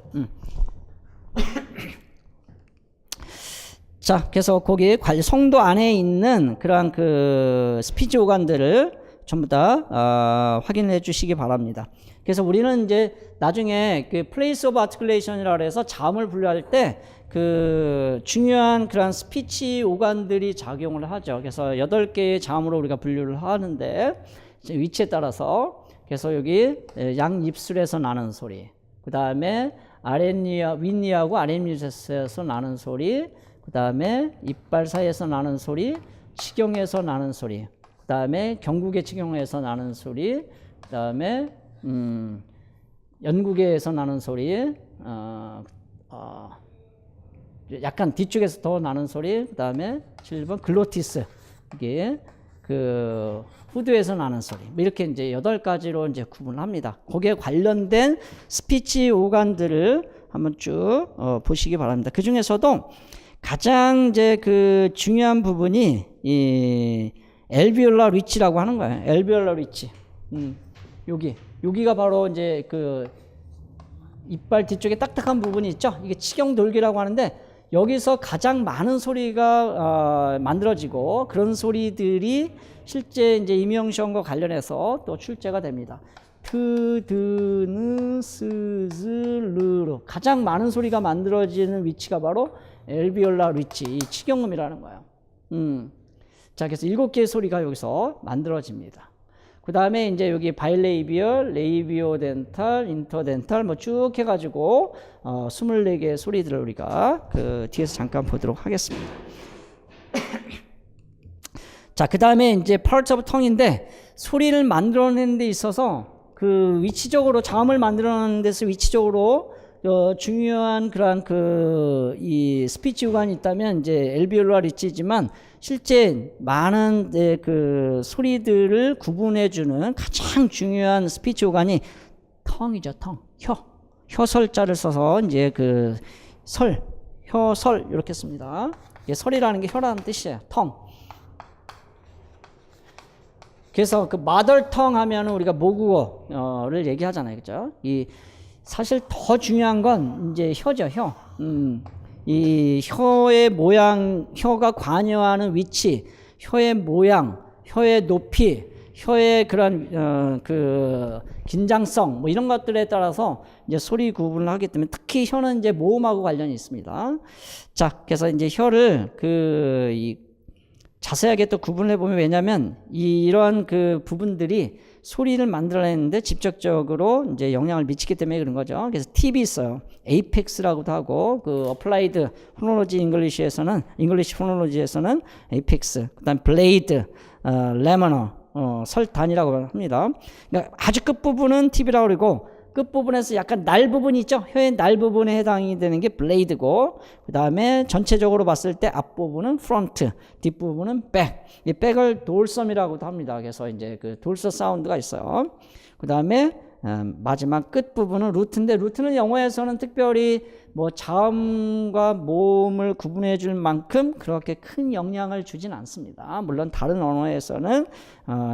자, 그래서 거기 성도 안에 있는 그러한 그 스피치 오간들을 전부 다 확인해 주시기 바랍니다. 그래서 우리는 이제 나중에 그 place of articulation이라고 해서 자음을 분류할 때 그 중요한 그런 스피치 오간들이 작용을 하죠. 그래서 8개의 자음으로 우리가 분류를 하는데 위치에 따라서, 그래서 여기 양 입술에서 나는 소리, 그 다음에 윗니하고 아랫니에서 나는 소리, 그 다음에 이빨 사이에서 나는 소리, 치경에서 나는 소리, 그 다음에 경국의 치경에서 나는 소리, 그 다음에 연국에서 나는 소리, 약간 뒤쪽에서 더 나는 소리, 그 다음에 7번 글로티스, 이게 그 후두에서 나는 소리, 이렇게 이제 8가지로 이제 구분합니다. 거기에 관련된 스피치 오간들을 한번 쭉 보시기 바랍니다. 그 중에서도 가장 이제 그 중요한 부분이 이 엘비올라 리치라고 하는 거예요. 엘비올라 리치. 여기가 바로 이제 그 이빨 뒤쪽에 딱딱한 부분이 있죠. 이게 치경돌기라고 하는데 여기서 가장 많은 소리가 만들어지고 그런 소리들이 실제 이제 임용시험과 관련해서 또 출제가 됩니다. 트, 드, 느, 스, 즈, 르로 가장 많은 소리가 만들어지는 위치가 바로 엘비올라 리치, 이 치경음이라는 거예요. 자, 그래서 7개의 소리가 여기서 만들어집니다. 그 다음에 이제 여기 바일레이비얼, 레이비오덴탈, 인터덴탈 뭐 쭉 해가지고 24개의 소리들을 우리가 그 뒤에서 잠깐 보도록 하겠습니다. 자, 그 다음에 이제 parts of tongue인데 소리를 만들어내는 데 있어서 그 위치적으로 자음을 만들어내는 데서 위치적으로 중요한 그러한 이 스피치 구간이 있다면 이제 엘비올라 리치지만 실제 많은 그 소리들을 구분해주는 가장 중요한 스피치 구간이 텅이죠, 텅. 혀설자를 써서 이제 그 혀설 이렇게 씁니다. 설이라는 게 혀라는 뜻이에요. 텅. 그래서 그 마더텅 하면은 우리가 모국어를 얘기하잖아요, 그죠? 사실 더 중요한 건 이제 혀죠, 혀. 이 혀의 모양, 혀가 관여하는 위치, 혀의 모양, 혀의 높이, 혀의 그런 그 긴장성 뭐 이런 것들에 따라서 이제 소리 구분을 하기 때문에 특히 혀는 이제 모음하고 관련이 있습니다. 자, 그래서 이제 혀를 자세하게 또 구분해 보면 왜냐하면 이런 그 부분들이 소리를 만들어내는데 직접적으로 이제 영향을 미치기 때문에 그런 거죠. 그래서 팁이 있어요. 에이펙스라고도 하고 그 어플라이드 포놀로지 잉글리시 포놀로지에서는 에이펙스, 그다음 블레이드, 레머너, 설단이라고 합니다. 그러니까 아주 끝 부분은 팁이라고 그러고 끝 부분에서 약간 날 부분이 있죠. 혀의 날 부분에 해당이 되는 게 블레이드고, 그 다음에 전체적으로 봤을 때 앞 부분은 프론트, 뒷 부분은 백. 이 백을 돌섬이라고도 합니다. 그래서 이제 그 돌서 사운드가 있어요. 그 다음에 마지막 끝 부분은 루트인데, 루트는 영어에서는 특별히 뭐 자음과 모음을 구분해 줄 만큼 그렇게 큰 영향을 주진 않습니다. 물론 다른 언어에서는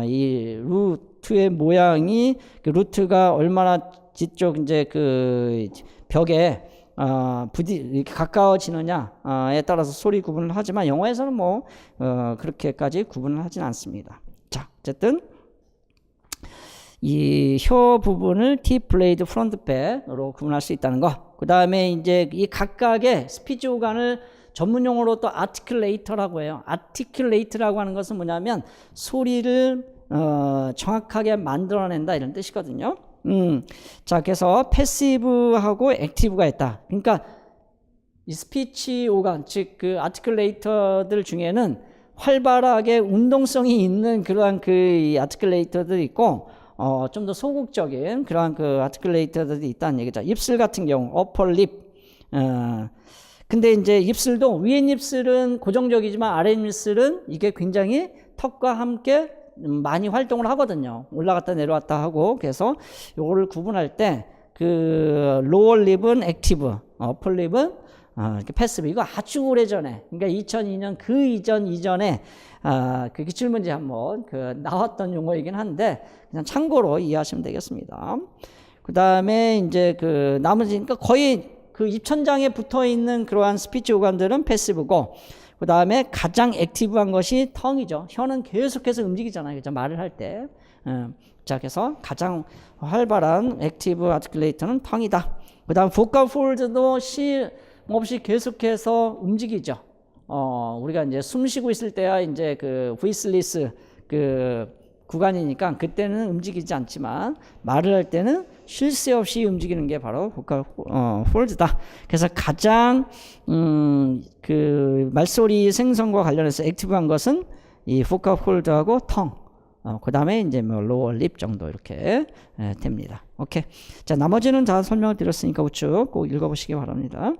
이 루트의 모양이 그 루트가 얼마나 뒤쪽 이제 그 벽에 이렇게 가까워지느냐에 따라서 소리 구분을 하지만 영어에서는 뭐 그렇게까지 구분을 하진 않습니다. 자, 어쨌든 이 혀 부분을 팁, 블레이드, 프론트, 백으로 구분할 수 있다는 거. 그 다음에 이제 이 각각의 스피치 오간을 전문 용어로 또 아티큘레이터라고 해요. 아티큘레이트라고 하는 것은 뭐냐면 소리를 정확하게 만들어낸다 이런 뜻이거든요. 자, 그래서 패시브하고 액티브가 있다. 그러니까 이 스피치 오간, 즉 그 아티큘레이터들 중에는 활발하게 운동성이 있는 그러한 그 아티큘레이터들이 있고, 좀 더 소극적인 그러한 그 아티큘레이터들이 있다는 얘기죠. 입술 같은 경우, 어퍼 립. 근데 이제 입술도 위에 입술은 고정적이지만 아래 입술은 이게 굉장히 턱과 함께 많이 활동을 하거든요. 올라갔다 내려왔다 하고. 그래서 요거를 구분할 때 그 로어 립은 액티브, 어퍼 립은 패시브. 이거 아주 오래전에, 그러니까 2002년 그 이전에 그 기출문제 한번 나왔던 용어이긴 한데 그냥 참고로 이해하시면 되겠습니다. 그 다음에 이제 그 나머지, 그러니까 거의 그 입천장에 붙어 있는 그러한 스피치 오간들은 패시브고, 그 다음에 가장 액티브한 것이 텅이죠. 혀는 계속해서 움직이잖아요. 그죠? 말을 할 때. 자, 그래서 가장 활발한 액티브 아티큘레이터는 텅이다. 그 다음 보컬 폴드도 시 없이 계속해서 움직이죠. 우리가 이제 숨 쉬고 있을 때야 이제 그 브이슬리스 그 구간이니까 그때는 움직이지 않지만 말을 할 때는 쉴 새 없이 움직이는 게 바로 보컬 폴드다. 그래서 가장 그 말소리 생성과 관련해서 액티브한 것은 이 보컬 폴드하고 텅. 그 다음에 이제 뭐 로어 립 정도 이렇게 됩니다. 오케이. 자, 나머지는 다 설명을 드렸으니까 우측 꼭 읽어보시기 바랍니다.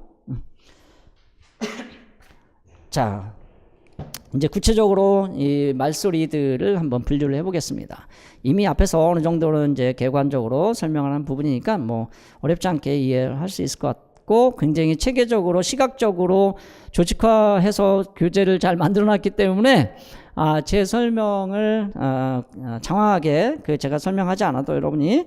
자, 이제 구체적으로 이 말소리들을 한번 분류를 해보겠습니다. 이미 앞에서 어느 정도는 이제 개관적으로 설명을 한 부분이니까 뭐 어렵지 않게 이해를 할 수 있을 것 같고, 굉장히 체계적으로 시각적으로 조직화해서 교재를 잘 만들어놨기 때문에 제 설명을 장황하게 제가 설명하지 않아도 여러분이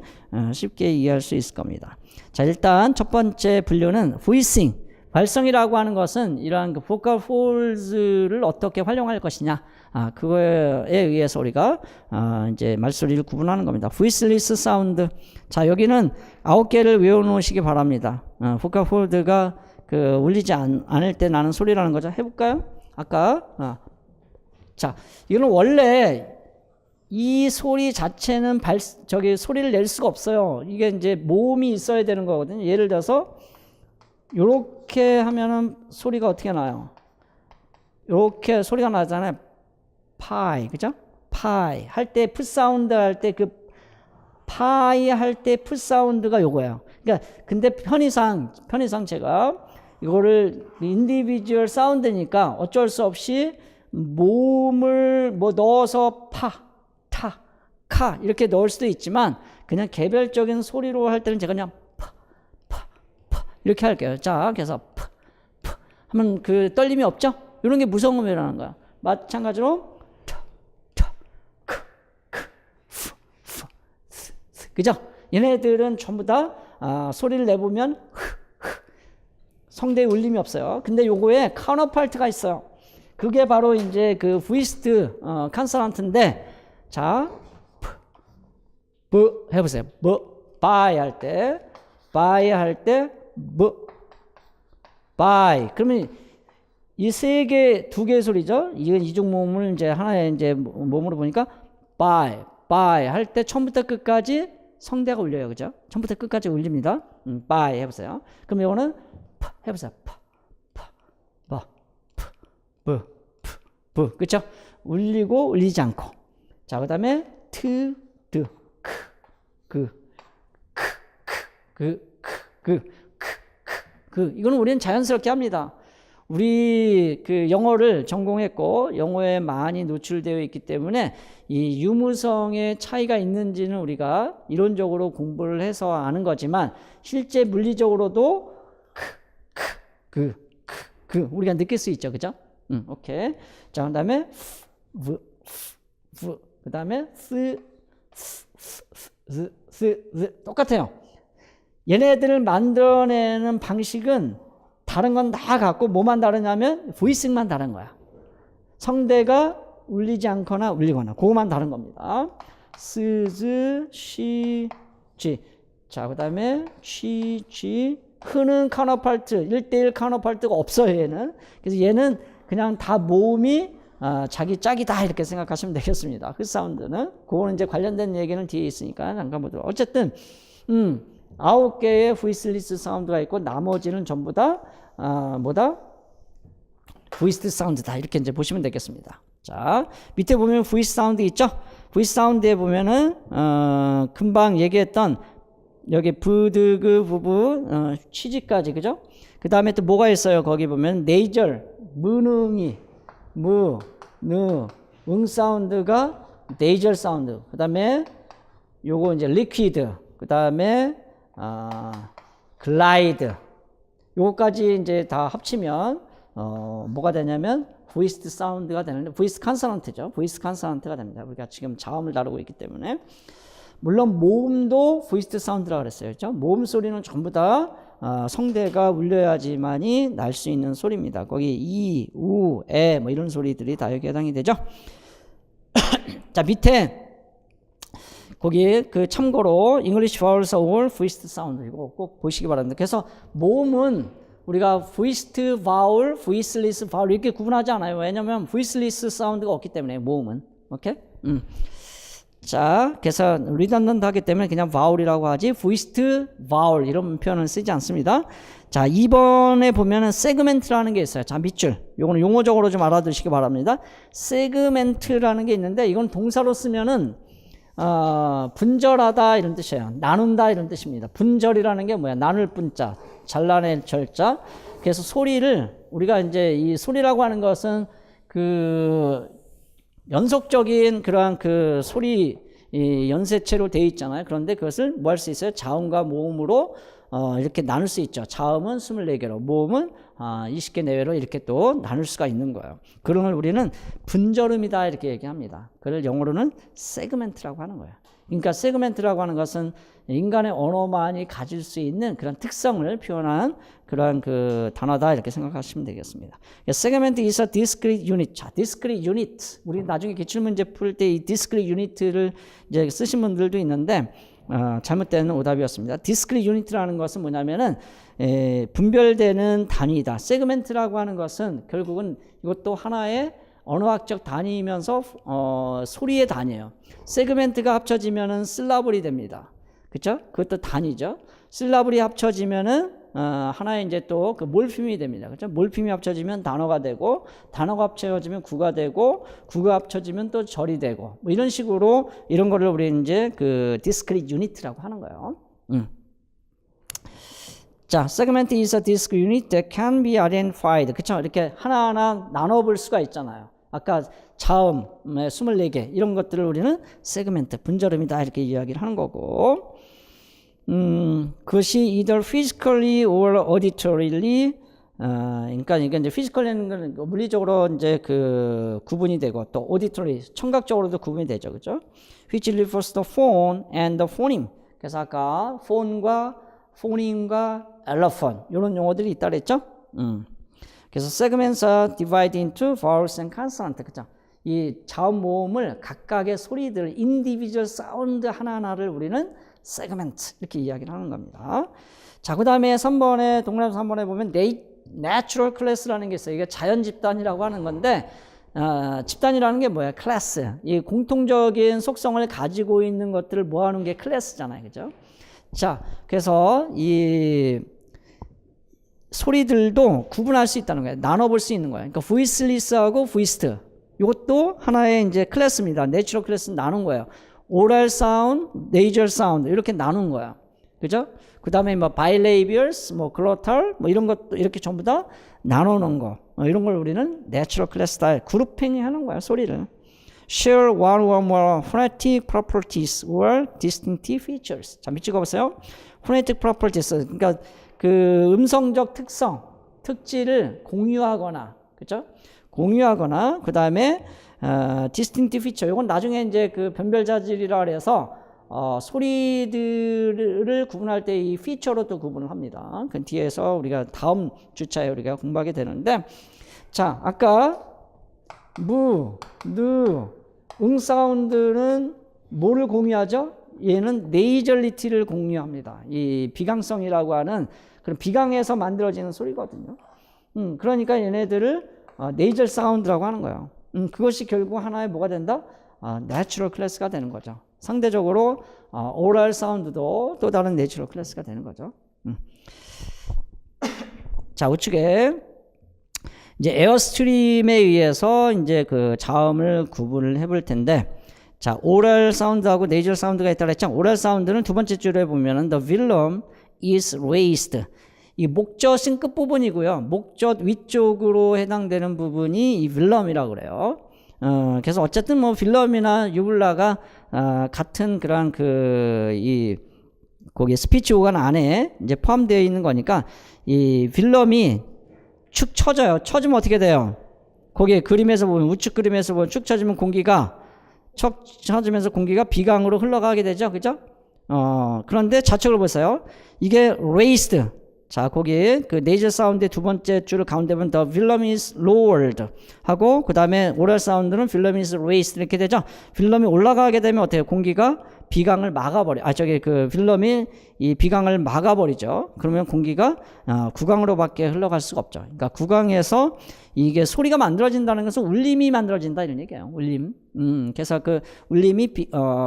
쉽게 이해할 수 있을 겁니다. 자, 일단 첫 번째 분류는 voicing, 발성이라고 하는 것은 이러한 그 vocal folds를 어떻게 활용할 것이냐, 그거에 의해서 우리가 이제 말소리를 구분하는 겁니다. voiceless sound. 자, 여기는 9개를 외워놓으시기 바랍니다. vocal fold가 울리지 않을 때 나는 소리라는 거죠. 해볼까요? 아까 자, 이거는 원래 이 소리 자체는 소리를 낼 수가 없어요. 이게 이제 모음이 있어야 되는 거거든요. 예를 들어서 요렇게 하면은 소리가 어떻게 나요? 요렇게 소리가 나잖아요. 파이, 그죠? 파이 할 때 풋 사운드 할 때 파이 할 때 풋 사운드가 요거예요. 그러니까 근데 편의상 제가 이거를 인디비주얼 사운드니까 어쩔 수 없이 모음을 넣어서 카 이렇게 넣을 수도 있지만 그냥 개별적인 소리로 할 때는 제가 그냥 파 이렇게 할게요. 자, 그래서 파 하면 그 떨림이 없죠? 이런 게 무성음이라는 거야. 마찬가지로 그죠? 얘네들은 전부 다 소리를 내보면 성대에 울림이 없어요. 근데 요거에 카운터파트가 있어요. 그게 바로 이제 그 브이스트 컨소넌트인데, 자, 해보세요. 바이 할 때, 바이. 그러면 이 세 개, 두 개의 소리죠. 이건 이중 모음을 이제 하나의 이제 모음으로 보니까 바이 할 때 처음부터 끝까지 성대가 울려요, 그죠? 처음부터 끝까지 울립니다. 바이 해보세요. 그럼 이거는 해보세요. 그쵸? 울리고 울리지 않고. 자, 그 다음에 이거는 우리는 자연스럽게 합니다. 우리 영어를 전공했고 영어에 많이 노출되어 있기 때문에 이 유무성의 차이가 있는지는 우리가 이론적으로 공부를 해서 아는 거지만 실제 물리적으로도 우리가 느낄 수 있죠, 그죠? 오케이. 자, 그 다음에 그 다음에 똑같아요. 얘네들을 만들어내는 방식은 다른 건 다 같고 뭐만 다르냐면 보이스만 다른 거야. 성대가 울리지 않거나 울리거나 그거만 다른 겁니다. 스즈, 시, 지. 자, 그 다음에 시, 지. 흐는 카운터파트, 1대1 카운터파트가 없어요, 얘는. 그래서 얘는 그냥 다 모음이 자기 짝이다 이렇게 생각하시면 되겠습니다. 그 사운드는. 그거는 이제 관련된 얘기는 뒤에 있으니까 잠깐 보도록. 어쨌든 9개의 보이스리스 사운드가 있고 나머지는 전부 다 보이스 사운드다 이렇게 이제 보시면 되겠습니다. 자, 밑에 보면 보이스 사운드 있죠? 보이스 사운드에 보면은 금방 얘기했던 여기 부드그 부부 취지까지, 그죠? 그 다음에 또 뭐가 있어요? 거기 보면 네이절, 무능이, 응 사운드가 네이절 사운드. 그 다음에 요거 이제 리퀴드. 그 다음에 글라이드. 요거까지 이제 다 합치면 뭐가 되냐면 보이스 사운드가 되는데 보이스 컨소넌트죠. 보이스 컨소넌트가 됩니다. 우리가 지금 자음을 다루고 있기 때문에. 물론 모음도 보이스 사운드라고 그랬어요. 그렇죠? 모음 소리는 전부 다 성대가 울려야지만이 날 수 있는 소리입니다. 거기 이, 우, 에 뭐 이런 소리들이 다 여기에 해당이 되죠. 자, 밑에 거기 참고로 English vowels all voiced sound 이거 꼭 보시기 바랍니다. 그래서 모음은 우리가 voiced vowel, voiceless vowel 이렇게 구분하지 않아요. 왜냐하면 voiceless 사운드가 없기 때문에 모음은. 오케이? 자, 그래서 리던던트 하기 때문에 그냥 vowel이라고 하지 voiced vowel 이런 표현을 쓰지 않습니다. 자, 2번에 보면은 segment라는 게 있어요. 자, 밑줄. 요거는 용어적으로 좀 알아두시기 바랍니다. segment라는 게 있는데 이건 동사로 쓰면은 분절하다 이런 뜻이에요. 나눈다 이런 뜻입니다. 분절이라는 게 뭐야? 나눌 분자, 잘라낼 절자. 그래서 소리를 우리가 이제 이 소리라고 하는 것은 연속적인 그러한 소리 연쇄체로 되어 있잖아요. 그런데 그것을 뭐 할 수 있어요? 자음과 모음으로 이렇게 나눌 수 있죠. 자음은 24개로, 모음은 20개 내외로 이렇게 또 나눌 수가 있는 거예요. 그런 걸 우리는 분절음이다 이렇게 얘기합니다. 그걸 영어로는 세그멘트라고 하는 거예요. 그러니까 세그멘트라고 하는 것은 인간의 언어만이 가질 수 있는 그런 특성을 표현한 그러한 그 단어다 이렇게 생각하시면 되겠습니다. 세그멘트 is a discrete unit. 자, discrete unit. 우리 나중에 기출문제 풀 때 이 discrete unit를 이제 쓰신 분들도 있는데 잘못된 오답이었습니다. discrete unit라는 것은 뭐냐면은 분별되는 단위이다. 세그멘트라고 하는 것은 결국은 이것도 하나의 언어학적 단위이면서 소리의 단위예요. 세그멘트가 합쳐지면은 실라블이 됩니다. 그렇죠? 그것도 단위죠. 실라블이 합쳐지면은 하나의 이제 또 그 몰핌이 됩니다. 그렇죠? 몰핌이 합쳐지면 단어가 되고, 단어가 합쳐지면 구가 되고, 구가 합쳐지면 또 절이 되고, 뭐 이런 식으로 이런 거를 우리 이제 그 discrete unit라고 하는 거예요. 자, segment is a discrete unit that can be identified. 그렇죠? 이렇게 하나하나 나눠볼 수가 있잖아요. 아까 자음 24개 이런 것들을 우리는 세그멘트, 분절음이다 이렇게 이야기를 하는 거고, 그것이 either physically or auditorily, 그러니까 이게 이제 physically는 물리적으로 이제 그 구분이 되고, 또 auditory 청각적으로도 구분이 되죠, 그죠? Which refers to phone and the phoneme. 그래서 아까 phone과 phoneme과 allophone 이런 용어들이 있다 그랬죠? 그래서 segments are divided into vowels and consonant. 그죠? 이 자음 모음을 각각의 소리들, individual 사운드 하나하나를 우리는 segment 이렇게 이야기를 하는 겁니다. 자, 그 다음에 3번에 동그라미 3번에 보면 natural class라는 게 있어요. 이게 자연 집단이라고 하는 건데, 집단이라는 게 뭐야? 클래스. 이 공통적인 속성을 가지고 있는 것들을 모아놓은 게 클래스잖아요, 그죠? 자, 그래서 이 소리들도 구분할 수 있다는 거예요. 나눠볼 수 있는 거예요. 그러니까 voiceless하고 voiced. 이것도 하나의 이제 클래스입니다. 내추럴 클래스는 나눈 거예요. oral sound, nasal sound 이렇게 나눈 거예요. 그죠? 그 다음에 뭐 bilabials, 뭐 glottal, 뭐 이런 것도 이렇게 전부 다 나누는 거. 이런 걸 우리는 natural class다. 그룹핑 하는 거예요. 소리를. share one or more phonetic properties or distinctive features. 자, 찍어보세요. phonetic properties. 그러니까 그 음성적 특성, 특질을 공유하거나, 그죠? 공유하거나, 그 다음에, distinctive feature. 이건 나중에 이제 그 변별자질이라 그래서, 소리들을 구분할 때 이 피처로 또 구분을 합니다. 그 뒤에서 우리가 다음 주차에 우리가 공부하게 되는데, 자, 아까, 무, 누, 응 사운드는 뭐를 공유하죠? 얘는 네이절리티를 공유합니다. 이 비강성이라고 하는 그런 비강에서 만들어지는 소리거든요. 그러니까 얘네들을 네이절 사운드라고 하는 거예요. 그것이 결국 하나의 뭐가 된다? 내추럴 클래스가 되는 거죠. 상대적으로 오럴 사운드도 또 다른 내추럴 클래스가 되는 거죠. 자, 우측에 이제 에어스트림에 의해서 이제 그 자음을 구분을 해볼 텐데, 자, 오럴 사운드하고 네이절 사운드가 있다고 했죠. 오럴 사운드는 두 번째 줄에 보면은 the velum is raised. 이 목젖인 끝부분이고요. 목젖 위쪽으로 해당되는 부분이 이 velum이라고 그래요. 그래서 어쨌든 뭐 빌럼이나 유블라가 같은 그런 거기 스피치 오간 안에 이제 포함되어 있는 거니까 이 빌럼이 축 처져요. 처지면 어떻게 돼요? 거기에 그림에서 보면, 우측 그림에서 보면 축 처지면 공기가 척 처지면서 공기가 비강으로 흘러가게 되죠. 그죠? 그런데 좌측을 보세요. 이게 raised. 자, 거기 그 nasal 사운드의 두 번째 줄을 가운데 보면 the velum is lowered 하고, 그 다음에 oral 사운드는 velum is raised 이렇게 되죠. velum이 올라가게 되면 어때요? 공기가 비강을 막아버려. 그 velum이 이 비강을 막아버리죠. 그러면 공기가 구강으로밖에 흘러갈 수가 없죠. 그러니까 구강에서 이게 소리가 만들어진다는 것은 울림이 만들어진다 이런 얘기예요. 울림. 그래서 그 울림이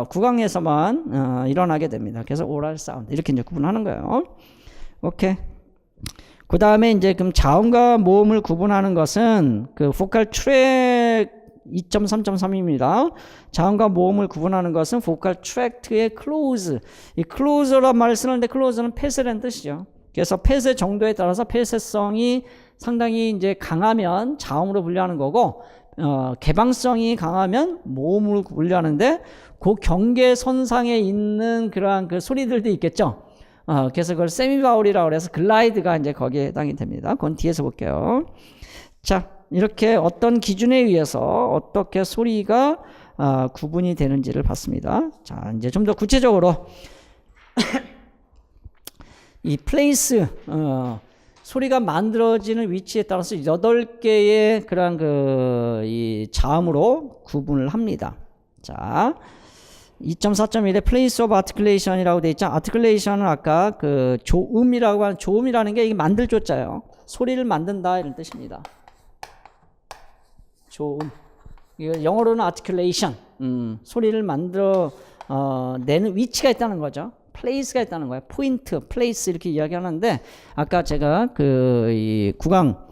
구강에서만 일어나게 됩니다. 그래서 oral sound 이렇게 이제 구분하는 거예요. 오케이. 그 다음에 이제 그럼 자음과 모음을 구분하는 것은 그 vocal tract 2.3.3입니다. 자음과 모음을 구분하는 것은 vocal tract의 close. 이 close란 말을 쓰는데 close는 폐쇄라는 뜻이죠. 그래서 폐쇄 정도에 따라서 폐쇄성이 상당히 이제 강하면 자음으로 분류하는 거고, 개방성이 강하면 모음으로 분류하는데, 그 경계선상에 있는 그러한 그 소리들도 있겠죠. 그래서 그걸 세미바울이라고 그래서 글라이드가 이제 거기에 해당이 됩니다. 그건 뒤에서 볼게요. 자, 이렇게 어떤 기준에 의해서 어떻게 소리가 구분이 되는지를 봤습니다. 자, 이제 좀 더 구체적으로 이 플레이스 소리가 만들어지는 위치에 따라서 8개의 그런 이 자음으로 구분을 합니다. 자, 2.4.1에 place of articulation이라고 되어 있죠. articulation은 아까 그 조음이라고 하는 조음이라는 게 이게 만들 조자예요. 소리를 만든다 이런 뜻입니다. 조음. 이거 영어로는 articulation. 소리를 만들어 내는 위치가 있다는 거죠. place가 있다는 거예요. 포인트, place 이렇게 이야기하는데 아까 제가 이 구강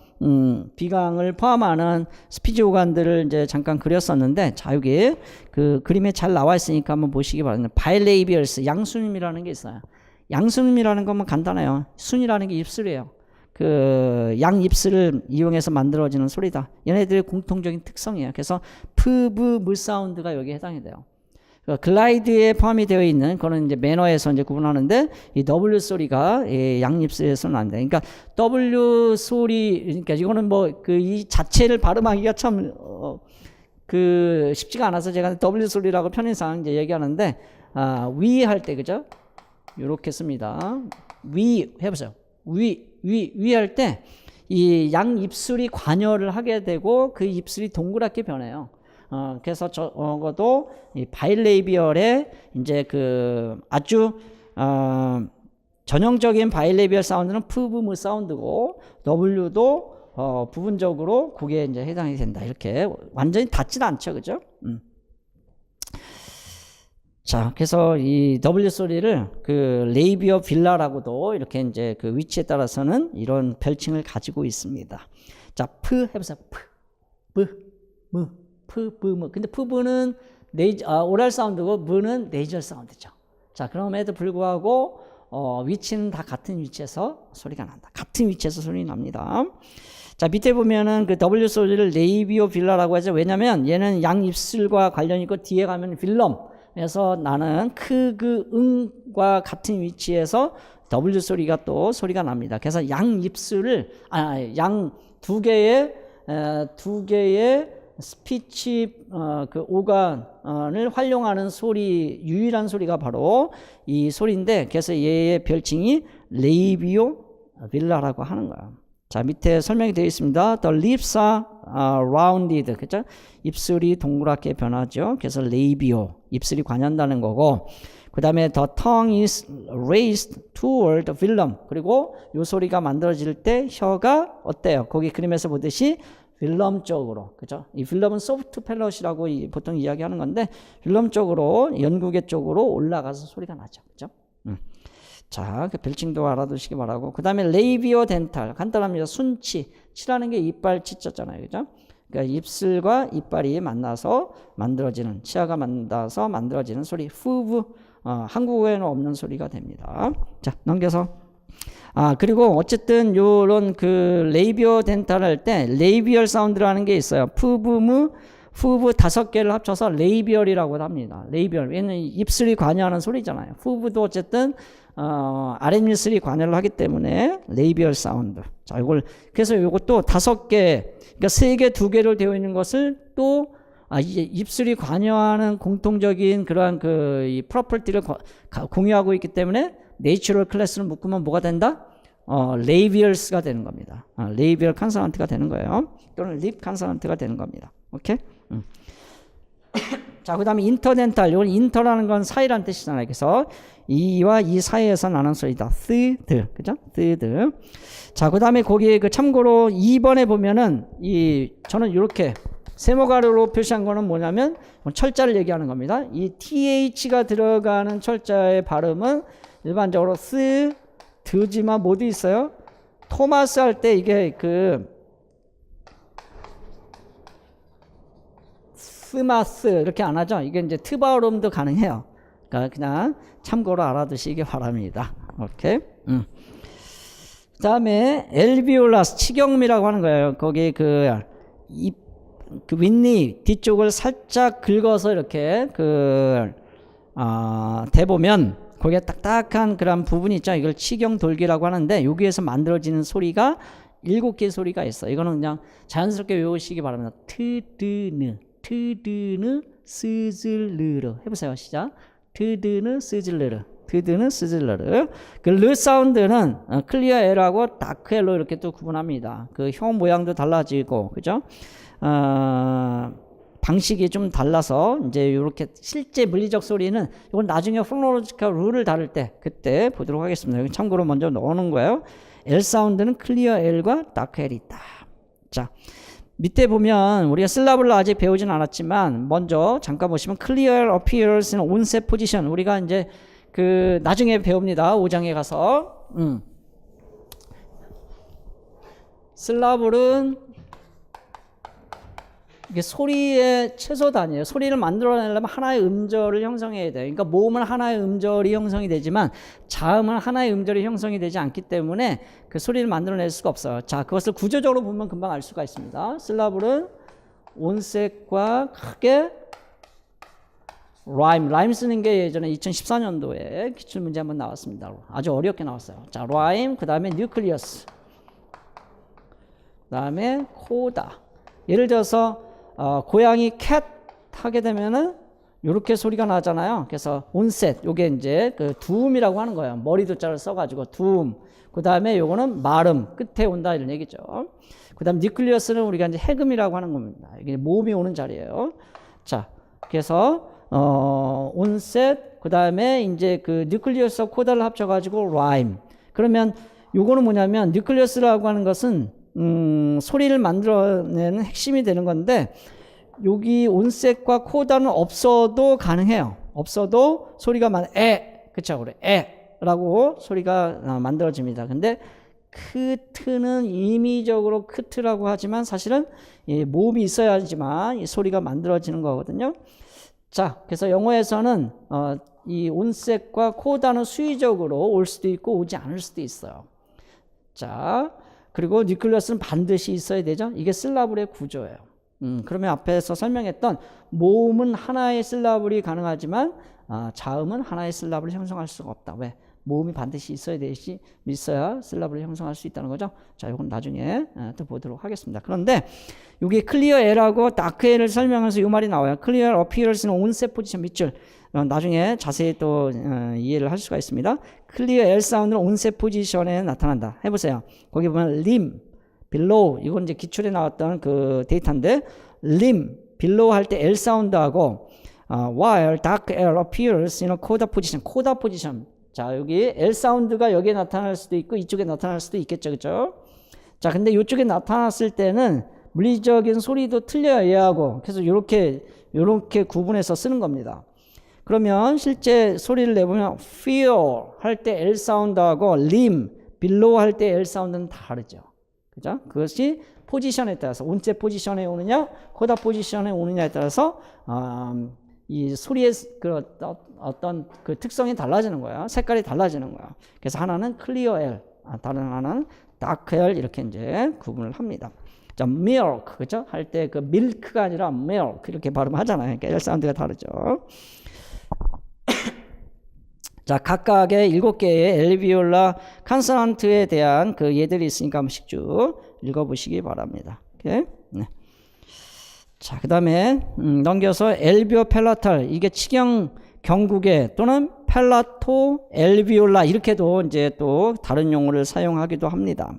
비강을 포함하는 스피치 오간들을 이제 잠깐 그렸었는데 자 여기 그 그림에 잘 나와 있으니까 한번 보시기 바랍니다. 바이레이비얼스 양순음이라는 게 있어요. 양순음이라는 건 간단해요. 순이라는 게 입술이에요. 그 양입술을 이용해서 만들어지는 소리다. 얘네들의 공통적인 특성이에요. 그래서 푸브 무 사운드가 여기에 해당이 돼요. 글라이드에 포함이 되어 있는 그거는 이제 매너에서 이제 구분하는데 이 W 소리가 양입술에서는 안 돼. 그러니까 W 소리 그러니까 이거는 뭐 그 이 자체를 발음하기가 참 그 쉽지가 않아서 제가 W 소리라고 편의상 이제 얘기하는데 위 할 때 그죠? 이렇게 씁니다. 위 해보세요. 위 할 때 이 양입술이 관여를 하게 되고 그 입술이 동그랗게 변해요. 그래서 적어도 이 바이레이비얼의 이제 그 아주 전형적인 바이레이비얼 사운드는 푸브무 사운드고 W도 부분적으로 그게 이제 해당이 된다. 이렇게 완전히 닿지는 않죠, 그죠? 자, 그래서 이 W 소리를 그 레이비어 빌라라고도 이렇게 이제 그 위치에 따라서는 이런 별칭을 가지고 있습니다. 자, 프 해보세요. 무. 근데 푸브는 오랄 사운드고 무는 네이절 사운드죠. 자, 그럼에도 불구하고 위치는 다 같은 위치에서 소리가 난다. 같은 위치에서 소리 납니다. 자, 밑에 보면은 그 W 소리를 레이비오 빌라라고 하죠. 왜냐면 얘는 양 입술과 관련이 있고 뒤에 가면 빌럼에서 나는 응과 같은 위치에서 W 소리가 또 소리가 납니다. 그래서 양 입술을 양 두 개의 스피치 그 오간을 활용하는 소리 유일한 소리가 바로 이 소리인데 그래서 얘의 별칭이 레이비오 빌라라고 하는 거야. 자, 밑에 설명이 되어 있습니다. The lips are rounded. 그죠? 입술이 동그랗게 변하죠. 그래서 레이비오 입술이 관여한다는 거고 그 다음에 the tongue is raised toward the velum. 그리고 이 소리가 만들어질 때 혀가 어때요? 거기 그림에서 보듯이 빌럼 쪽으로, 그죠? 이 빌럼은 소프트 팰럿이라고 보통 이야기하는 건데, 빌럼 쪽으로, 연구개 쪽으로 올라가서 소리가 나죠, 그죠? 자, 그 별칭도 알아두시기 바라고. 그 다음에 레이비오 덴탈, 간단합니다. 순치, 치라는 게 이빨 치자잖아요, 그죠? 그러니까 입술과 이빨이 만나서 만들어지는, 치아가 만나서 만들어지는 소리, 후브, 한국어에는 없는 소리가 됩니다. 자, 넘겨서. 그리고 어쨌든 요런 그 레이비오 덴탈 할 때 레이비얼 사운드라는 게 있어요. 푸브 5개를 합쳐서 레이비얼이라고 합니다. 레이비얼. 얘는 입술이 관여하는 소리잖아요. 푸브도 어쨌든 아랫입술이 관여를 하기 때문에 레이비얼 사운드. 자, 이걸 그래서 요것도 5개, 그러니까 3개, 2개를 되어 있는 것을 또 이제 입술이 관여하는 공통적인 그러한 이 프로퍼티를 공유하고 있기 때문에 내추럴 클래스를 묶으면 뭐가 된다? 레이비얼스가 되는 겁니다. 레이비얼 컨소넌트가 되는 거예요. 또는 립 컨소넌트가 되는 겁니다. 오케이? 자, 그 다음에 인터덴탈. 이건 인터라는 건 사이라는 뜻이잖아요. 그래서 이와 이 사이에서 나는 소리다. 스드. 그죠? 스드. 자, 그 다음에 거기에 참고로 2번에 보면은 저는 이렇게 세모가루로 표시한 거는 뭐냐면 철자를 얘기하는 겁니다. 이 TH가 들어가는 철자의 발음은 일반적으로 드지만 모두 있어요. 토마스 할 때 이게 스마스 이렇게 안 하죠. 이게 이제 트바울음도 가능해요. 그러니까 그냥 참고로 알아두시기 바랍니다. 오케이. 그 다음에 엘비올라스 치경미라고 하는 거예요. 거기 그 윗니 뒤쪽을 살짝 긁어서 이렇게 대보면 거기에 딱딱한 그런 부분이 있죠. 이걸 치경돌기라고 하는데 여기에서 만들어지는 소리가 7개의 소리가 있어. 이거는 그냥 자연스럽게 외우시기 바랍니다. 트드느, 트드느, 스즐르르. 해보세요. 시작. 트드느, 스즐르르. 트드느, 스즐르르. 그 르 사운드는 클리어 L하고 다크 L로 이렇게 또 구분합니다. 그 혀 모양도 달라지고, 그죠? 방식이 좀 달라서 이제 이렇게 실제 물리적 소리는 이건 나중에 포놀로지컬 룰을 다룰 때 그때 보도록 하겠습니다. 여기 참고로 먼저 넣어놓은 거예요. L 사운드는 클리어 L과 다크 L이 있다. 자, 밑에 보면 우리가 슬라블로 아직 배우진 않았지만 먼저 잠깐 보시면 클리어 L appears는 온셋 포지션 우리가 이제 그 나중에 배웁니다. 5장에 가서 슬라블은 이게 소리의 최소 단위예요. 소리를 만들어내려면 하나의 음절을 형성해야 돼요. 그러니까 모음은 하나의 음절이 형성이 되지만 자음은 하나의 음절이 형성이 되지 않기 때문에 그 소리를 만들어낼 수가 없어요. 자, 그것을 구조적으로 보면 금방 알 수가 있습니다. 슬라블은 온셋과 크게 라임 쓰는 게 예전에 2014년도에 기출문제 한번 나왔습니다. 아주 어렵게 나왔어요. 자, 라임, 그 다음에 뉴클리어스, 그 다음에 코다. 예를 들어서 고양이 캣 하게 되면은 이렇게 소리가 나잖아요. 그래서 온셋, 요게 이제 그 두음이라고 하는 거예요. 머리도 자를 써가지고 두음. 그 다음에 요거는 말음, 끝에 온다 이런 얘기죠. 그 다음 뉴클리어스는 우리가 이제 해금이라고 하는 겁니다. 이게 모음이 오는 자리예요. 자, 그래서 온셋, 그 다음에 이제 그 뉴클리어스와 코다를 합쳐가지고 라임. 그러면 요거는 뭐냐면 뉴클리어스라고 하는 것은 소리를 만들어내는 핵심이 되는 건데 여기 온셋과 코다는 없어도 가능해요. 없어도 소리가 그쵸, 그래, 라고 소리가 만들어집니다. 근데 크트는 임의적으로 크트라고 하지만 사실은 모음이 있어야지만 이 소리가 만들어지는 거거든요. 자, 그래서 영어에서는 이 온셋과 코다는 수의적으로 올 수도 있고 오지 않을 수도 있어요. 자, 그리고 뉴클리어스는 반드시 있어야 되죠. 이게 슬라블의 구조예요. 그러면 앞에서 설명했던 모음은 하나의 슬라블이 가능하지만 자음은 하나의 슬라블을 형성할 수가 없다. 왜? 모음이 반드시 있어야 슬라블을 형성할 수 있다는 거죠. 자, 이건 나중에 또 보도록 하겠습니다. 그런데 여기 클리어 L하고 다크 L을 설명해서 이 말이 나와요. 클리어 appears는 온셋 포지션 밑줄. 나중에 자세히 또 이해를 할 수가 있습니다. 클리어 L 사운드는 온셋 포지션에 나타난다. 해보세요. 거기 보면 림, below, 이건 이제 기출에 나왔던 그 데이터인데 림, below 할 때 L 사운드하고 while dark L appears in a coda position, coda position. 자, 여기 L 사운드가 여기에 나타날 수도 있고 이쪽에 나타날 수도 있겠죠, 그렇죠? 자, 근데 이쪽에 나타났을 때는 물리적인 소리도 틀려야 얘하고 그래서 이렇게 구분해서 쓰는 겁니다. 그러면 실제 소리를 내보면 feel 할 때 L 사운드하고 림, below 할 때 L 사운드는 다르죠. 그죠? 그것이 포지션에 따라서 온셋 포지션에 오느냐, 코다 포지션에 오느냐에 따라서 이 소리의 그 어떤 그 특성이 달라지는 거야. 색깔이 달라지는 거야. 그래서 하나는 클리어 L, 다른 하나는 다크 L 이렇게 이제 구분을 합니다. 자, milk, 그죠? 할 때 그 밀크가 아니라 milk 이렇게 발음하잖아요. 그러니까 L 사운드가 다르죠. 자, 각각의 7개의 엘비올라 컨소넌트에 대한 그 예들이 있으니까 한 번씩 쭉 읽어보시기 바랍니다. 오케이? 네. 자, 그 다음에 넘겨서 엘비오 펠라탈, 이게 치경 경국에 또는 펠라토 엘비올라 이렇게도 이제 또 다른 용어를 사용하기도 합니다.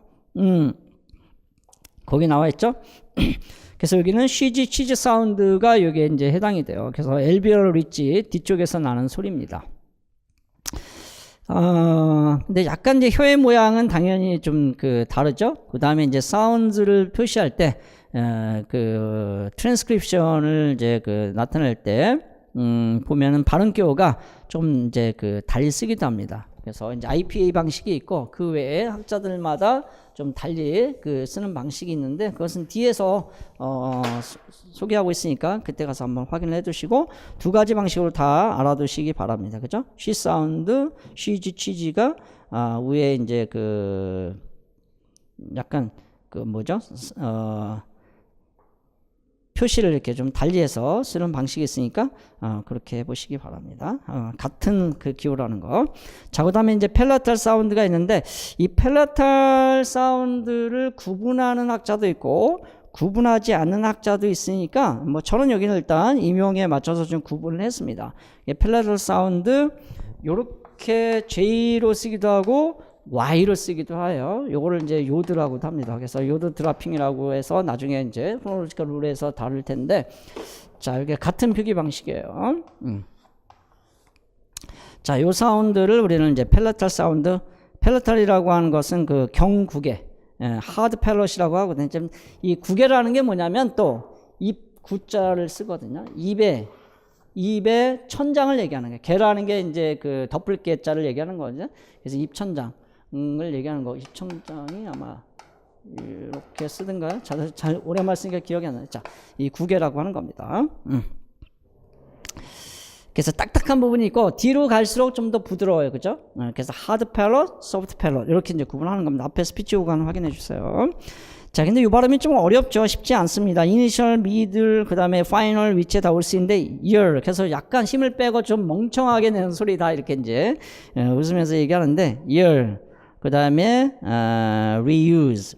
거기 나와 있죠? 그래서 여기는 쉬지 치즈 사운드가 여기에 이제 해당이 돼요. 그래서 엘비올 리지 뒤쪽에서 나는 소리입니다. 근데 약간 이제 혀의 모양은 당연히 좀 그 다르죠. 그 다음에 이제 사운드를 표시할 때, 그 트랜스크립션을 이제 그 나타낼 때, 보면은 발음기호가 좀 이제 그 달리 쓰기도 합니다. 그래서 이제 IPA 방식이 있고 그 외에 학자들마다 좀 달리 그 쓰는 방식이 있는데 그것은 뒤에서 소개하고 있으니까 그때 가서 한번 확인을 해두시고 두 가지 방식으로 다 알아두시기 바랍니다. 그죠? 쉬 사운드, 쉬지 치지가 위에 이제 그 약간 그 뭐죠? 표시를 이렇게 좀 달리해서 쓰는 방식이 있으니까 그렇게 해보시기 바랍니다. 같은 그 기호라는 거. 자, 그 다음에 이제 펠라탈 사운드가 있는데 이 펠라탈 사운드를 구분하는 학자도 있고 구분하지 않는 학자도 있으니까 뭐 저는 여기는 일단 임용에 맞춰서 좀 구분을 했습니다. 펠라탈 사운드 요렇게 J로 쓰기도 하고 Y로 쓰기도 해요. 요거를 이제 요드라고도 합니다. 그래서 요드 드라핑이라고 해서 나중에 이제 포노로지컬 룰에서 다룰 텐데, 자, 이게 같은 표기 방식이에요. 자, 요 사운드를 우리는 이제 펠라탈 사운드, 펠라탈이라고 하는 것은 그 경구개, 하드 펠럿이라고 하거든요. 이 구개라는 게 뭐냐면 또 입 구자를 쓰거든요. 입의 천장을 얘기하는 거예요. 개라는 게 이제 그 덮을 개자를 얘기하는 거죠. 그래서 입천장을 얘기하는 거. 입천장이 아마 이렇게 쓰든가요? 잘 오랜만에 쓰니까 기억이 안 나요. 자, 이 구개라고 하는 겁니다. 그래서 딱딱한 부분이 있고 뒤로 갈수록 좀 더 부드러워요, 그죠? 그래서 하드 펠럿, 소프트 펠럿 이렇게 이제 구분하는 겁니다. 앞에 스피치 오간 확인해 주세요. 자, 근데 이 발음이 좀 어렵죠. 쉽지 않습니다. 이니셜, 미들, 그 다음에 파이널 위치에 다 올 수 있는데 year. 그래서 약간 힘을 빼고 좀 멍청하게 내는 소리 다 이렇게 이제 웃으면서 얘기하는데 year. 그 다음에 reuse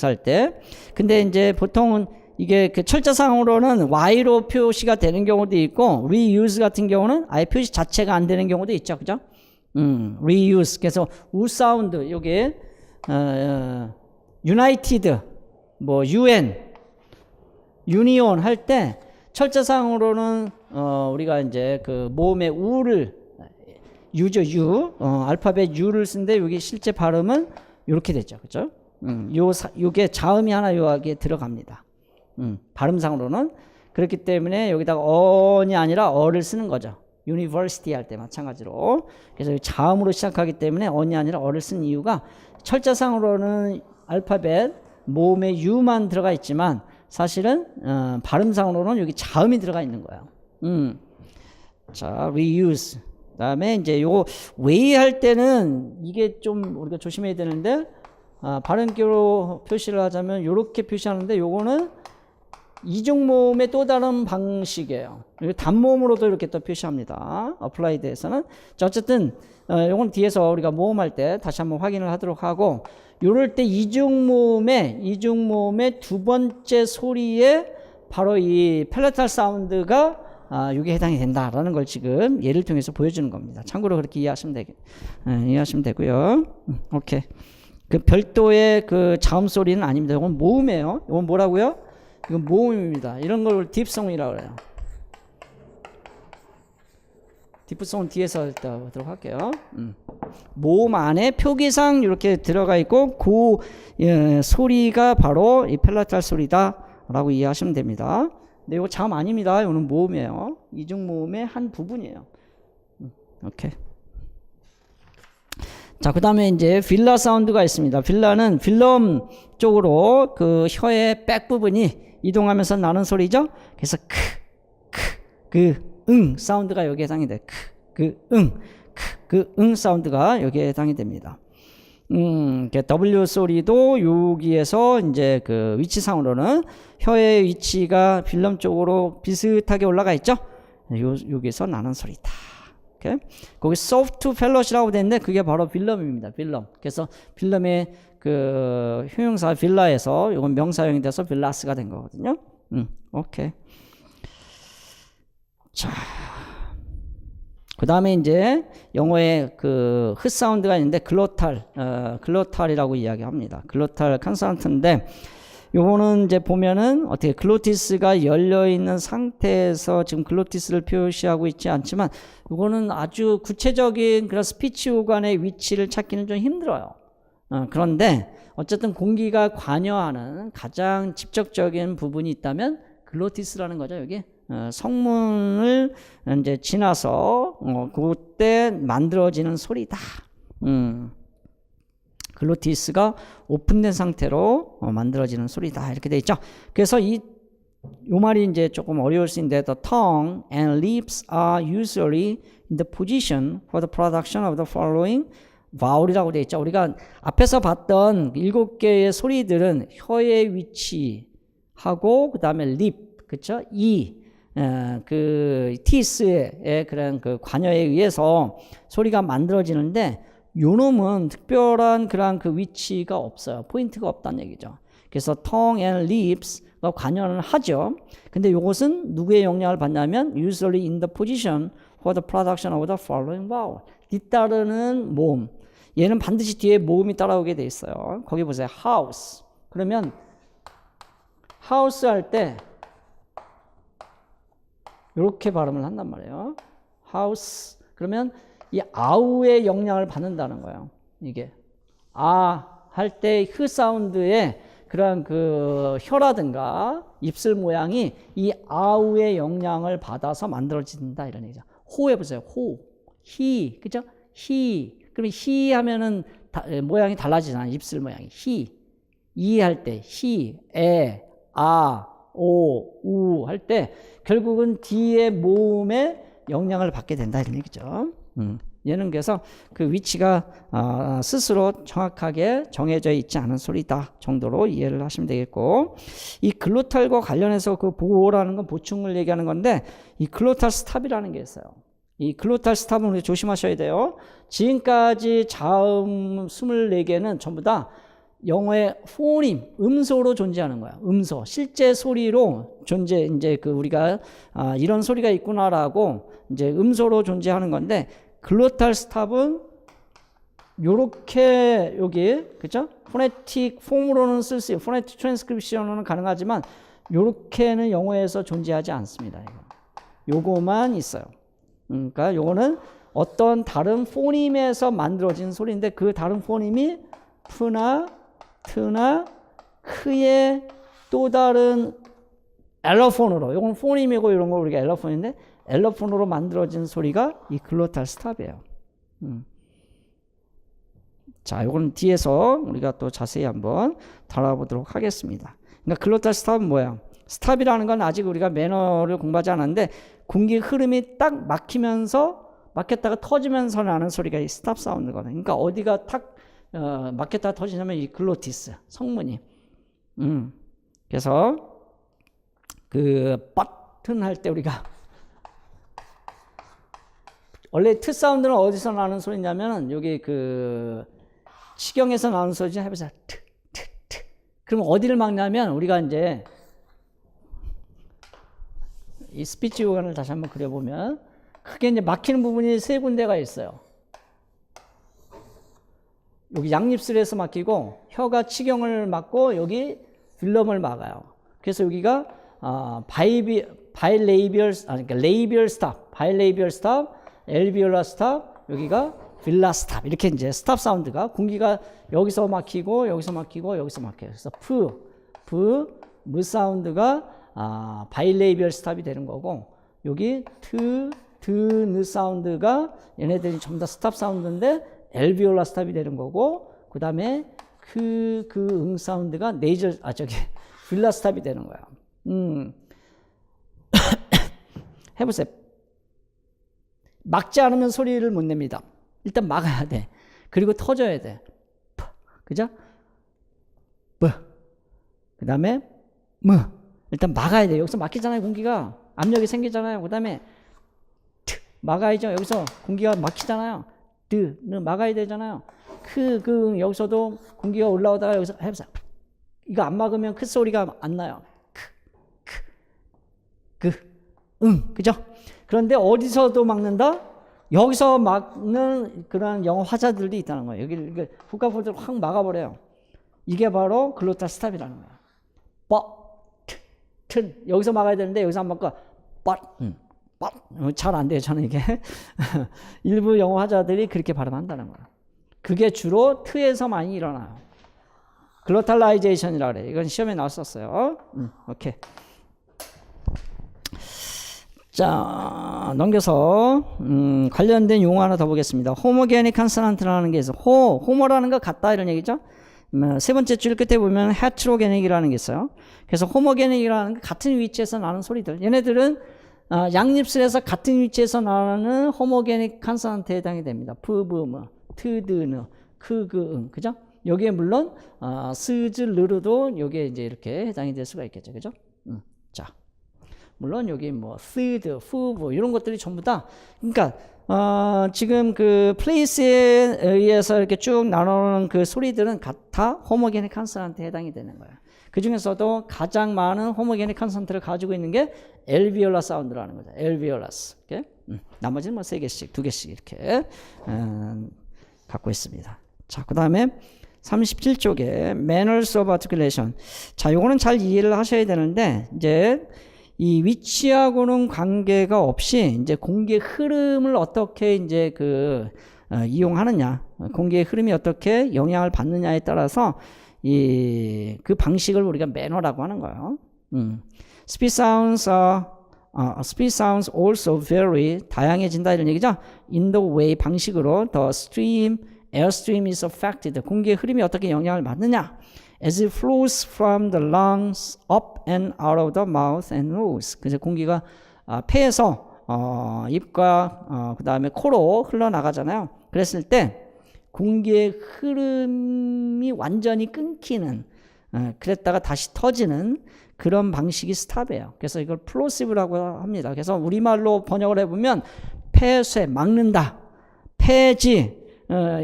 할 때. 근데 이제 보통은 이게 그 철자상으로는 Y로 표시가 되는 경우도 있고 reuse 같은 경우는 아예 표시 자체가 안 되는 경우도 있죠, 그죠? reuse. 그래서 우 사운드 여기 united, 뭐 UN, union 할 때 철자상으로는 우리가 이제 그 모음의 우를 U죠, U. 알파벳 U를 쓰는데 여기 실제 발음은 이렇게 되죠, 그죠? 요게 자음이 하나 여기에 들어갑니다. 발음상으로는 그렇기 때문에 여기다가 어이 아니라 어를 쓰는 거죠. university 할 때 마찬가지로. 그래서 자음으로 시작하기 때문에 어이 아니라 어를 쓴 이유가 철자상으로는 알파벳 모음에 U만 들어가 있지만 사실은 발음상으로는 여기 자음이 들어가 있는 거예요. 자, reuse. 그다음에 이제 요거 way 할 때는 이게 좀 우리가 조심해야 되는데 발음기로 표시를 하자면 요렇게 표시하는데 요거는 이중 모음의 또 다른 방식이에요. 단모음으로도 이렇게 또 표시합니다. 어플라이드에서는. 자, 어쨌든 요건 뒤에서 우리가 모음할 때 다시 한번 확인을 하도록 하고, 요럴 때 이중 모음의 두 번째 소리에 바로 이 펠라탈 사운드가 이게 해당이 된다라는 걸 지금 예를 통해서 보여주는 겁니다. 참고로 그렇게 이해하시면 되고요. 오케이. 그 별도의 그 자음 소리는 아닙니다. 이건 모음이에요. 이건 뭐라고요? 이건 모음입니다. 이런 걸 딥송이라고 그래요. 딥송은 뒤에서 일단 보도록 할게요. 모음 안에 표기상 이렇게 들어가 있고 그 소리가 바로 이 펠라탈 소리다라고 이해하시면 됩니다. 근데 이거 자음 아닙니다. 이거는 모음이에요. 이중 모음의 한 부분이에요. 오케이. 자, 그 다음에 이제 빌라 사운드가 있습니다. 빌라는 빌럼 쪽으로 그 혀의 백 부분이 이동하면서 나는 소리죠. 그래서 사운드가 여기에 해당이 돼. 사운드가 여기에 해당이 됩니다. W 소리도 여기에서 이제 그 위치상으로는 혀의 위치가 빌럼 쪽으로 비슷하게 올라가 있죠. 여기서 나는 소리다. 오케이? 거기 soft 펠럿이라고 되어 있는데 그게 바로 빌럼입니다. 빌럼. 그래서 빌럼의 그 형용사 빌라에서 이건 명사형이 돼서 빌라스가 된 거거든요. 오케이. 자, 그 다음에 이제 영어에 그 흐 사운드가 있는데 글로탈이라고 이야기합니다. 글로탈 컨선턴트인데 요거는 이제 보면은 어떻게 글로티스가 열려 있는 상태에서 지금 글로티스를 표시하고 있지 않지만 요거는 아주 구체적인 그런 스피치 오간의 위치를 찾기는 좀 힘들어요. 그런데 어쨌든 공기가 관여하는 가장 직접적인 부분이 있다면 글로티스라는 거죠. 여기 성문을 이제 지나서 그때 만들어지는 소리다. 글로티스가 오픈된 상태로 만들어지는 소리다. 이렇게 돼 있죠. 그래서 요 말이 이제 조금 어려울 수 있는데 the tongue and lips are usually in the position for the production of the following vowel이라고 돼 있죠. 우리가 앞에서 봤던 7개의 소리들은 혀의 위치하고 그 다음에 립, 그쵸? 그 티스의 그런 그 관여에 의해서 소리가 만들어지는데 요놈은 특별한 그런 그 위치가 없어요. 포인트가 없다는 얘기죠. 그래서 tongue and lips가 관여를 하죠. 근데 이것은 누구의 영향을 받냐면 usually in the position for the production of the following vowel. 뒤따르는 모음. 얘는 반드시 뒤에 모음이 따라오게 돼 있어요. 거기 보세요. house. 그러면 house 할 때 이렇게 발음을 한단 말이에요. house. 그러면 이 아우의 영향을 받는다는 거예요. 이게 할 때 흐 사운드에 그런 그 혀라든가 입술 모양이 이 아우의 영향을 받아서 만들어진다 이런 얘기죠. 호 해보세요. 호, 히, 그죠? 히. 그럼 히 하면은 모양이 달라지잖아요. 입술 모양이. 히. 이 할 때 히, 에, 아, 오, 우 할 때 결국은 뒤에 모음에 영향을 받게 된다 이런 얘기죠. 얘는 그래서 그 위치가 스스로 정확하게 정해져 있지 않은 소리다 정도로 이해를 하시면 되겠고, 이 글로탈과 관련해서 그 보호라는 건 보충을 얘기하는 건데, 이 글로탈 스탑이라는 게 있어요. 이 글로탈 스탑은 우리 조심하셔야 돼요. 지금까지 자음 24개는 전부 다 영어의 포님, 음소로 존재하는 거야. 음소, 실제 소리로 이제 그 우리가 이런 소리가 있구나라고 이제 음소로 존재하는 건데, 글로탈 스탑은 요렇게 여기 그죠? 포네틱 폼으로는 쓸 수 있고 포네틱 트랜스크립션으로는 가능하지만 요렇게는 영어에서 존재하지 않습니다. 요거만 있어요. 그러니까 요거는 어떤 다른 포님에서 만들어진 소리인데 그 다른 포님이 프나 트나 크의 또 다른 엘러폰으로, 요건 포님이고 이런 거 우리가 엘러폰인데 엘러폰으로 만들어진 소리가 이 글로탈 스탑이에요. 자, 요건 뒤에서 우리가 또 자세히 한번 다뤄보도록 하겠습니다. 그러니까 글로탈 스탑은 뭐야? 스탑이라는 건 아직 우리가 매너를 공부하지 않았는데 공기 흐름이 딱 막혔다가 터지면서 나는 소리가 이 스탑 사운드거든요. 그러니까 어디가 탁 막혔다가 터지냐면 이 글로티스 성문이. 그래서 그 버튼 할 때 우리가 원래 트 사운드는 어디서 나는 소리냐면 여기 그 치경에서 나는 소리지. 해보자. 트. 그럼 어디를 막냐면 우리가 이제 이 스피치 오간을 다시 한번 그려보면 크게 이제 막히는 부분이 세 군데가 있어요. 여기 양립술에서 막히고 혀가 치경을 막고 여기 빌럼을 막아요. 그래서 여기가 그러니까 레이비얼 스탑, 바이레이비얼 스탑, 엘비올라 스탑, 여기가 빌라 스탑. 이렇게 이제 스탑 사운드가 공기가 여기서 막히고 여기서 막히고 여기서 막혀요. 그래서 무 사운드가 바이레이비얼 스탑이 되는 거고, 여기 느 사운드가 얘네들이 전부 다 스탑 사운드인데 엘비올라 스탑이 되는 거고, 그 다음에 응 사운드가 빌라 스탑이 되는 거야. 해보세요. 막지 않으면 소리를 못 냅니다. 일단 막아야 돼. 그리고 터져야 돼. 그죠? 그 다음에 일단 막아야 돼. 여기서 막히잖아요. 공기가 압력이 생기잖아요. 그 다음에 막아야죠. 여기서 공기가 막히잖아요. 는 막아야 되잖아요. 여기서도 공기가 올라오다가 여기서 해보세요. 이거 안 막으면 크 소리가 안 나요. 그죠? 그런데 어디서도 막는다? 여기서 막는 그런 영어 화자들이 있다는 거예요. 여기 후카폴드를 확 막아버려요. 이게 바로 글로탈 스탑이라는 거예요. 여기서 막아야 되는데 여기서 안 막고 잘 안 돼요. 저는 이게 일부 영어 화자들이 그렇게 발음한다는 거예요. 그게 주로 트에서 많이 일어나요. 글로탈라이제이션이라고 그래요. 이건 시험에 나왔었어요. 오케이. 자, 넘겨서 관련된 용어 하나 더 보겠습니다. 호모게닉 컨소넌트라는 게 있어. 호모라는 거 같다 이런 얘기죠. 세 번째 줄 끝에 보면 헤트로게닉이라는 게 있어요. 그래서 호모게닉이라는 게 같은 위치에서 나는 소리들. 얘네들은 양립술에서 같은 위치에서 나는 호모게닉 컨소넌트에 해당이 됩니다. 푸브무, 트드느, 크그응, 그죠? 여기에 물론 스즈, 르르도 여기에 이제 이렇게 해당이 될 수가 있겠죠, 그죠? 자. 물론 여기 뭐 third, fourth 이런 것들이 전부 다 그러니까 지금 그 place에 의해서 이렇게 쭉 나누는 그 소리들은 다 호모게닉 컨소넌트에 해당이 되는 거예요. 그 중에서도 가장 많은 호모게닉 컨소넌트를 가지고 있는 게 엘비올라 사운드라는 거죠. 엘비올라스. 이렇게 나머지는 뭐 3개씩, 2개씩 이렇게 갖고 있습니다. 자, 그다음에 37쪽에 manners of articulation. 자, 요거는 잘 이해를 하셔야 되는데 이제 이 위치하고는 관계가 없이 이제 공기의 흐름을 어떻게 이제 이용하느냐, 공기의 흐름이 어떻게 영향을 받느냐에 따라서 그 방식을 우리가 매너라고 하는 거예요. Speed sounds also vary, 다양해진다 이런 얘기죠. In the way, 방식으로 the airstream is affected, 공기의 흐름이 어떻게 영향을 받느냐. As it flows from the lungs up and out of the mouth and nose. 그래서 공기가 폐에서 입과 그 다음에 코로 흘러나가잖아요. 그랬을 때 공기의 흐름이 완전히 끊기는, 그랬다가 다시 터지는 그런 방식이 스탑이에요. 그래서 이걸 플로시브라고 합니다. 그래서 우리말로 번역을 해보면 폐쇄, 막는다, 폐지,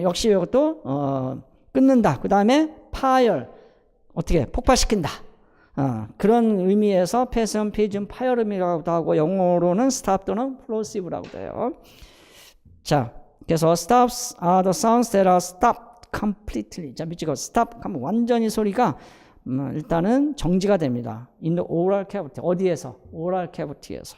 역시 이것도 끊는다. 그 다음에 파열, 어떻게 폭발시킨다. 그런 의미에서 폐쇄음, 폐지음, 파열음이라고도 하고 영어로는 스탑 또는 플로시브라고도 해요. 자, 그래서 stops are the sounds that are stopped completely. 자, 밑줄거 stop 하면 완전히 소리가 일단은 정지가 됩니다. In the oral cavity. 어디에서? oral cavity에서.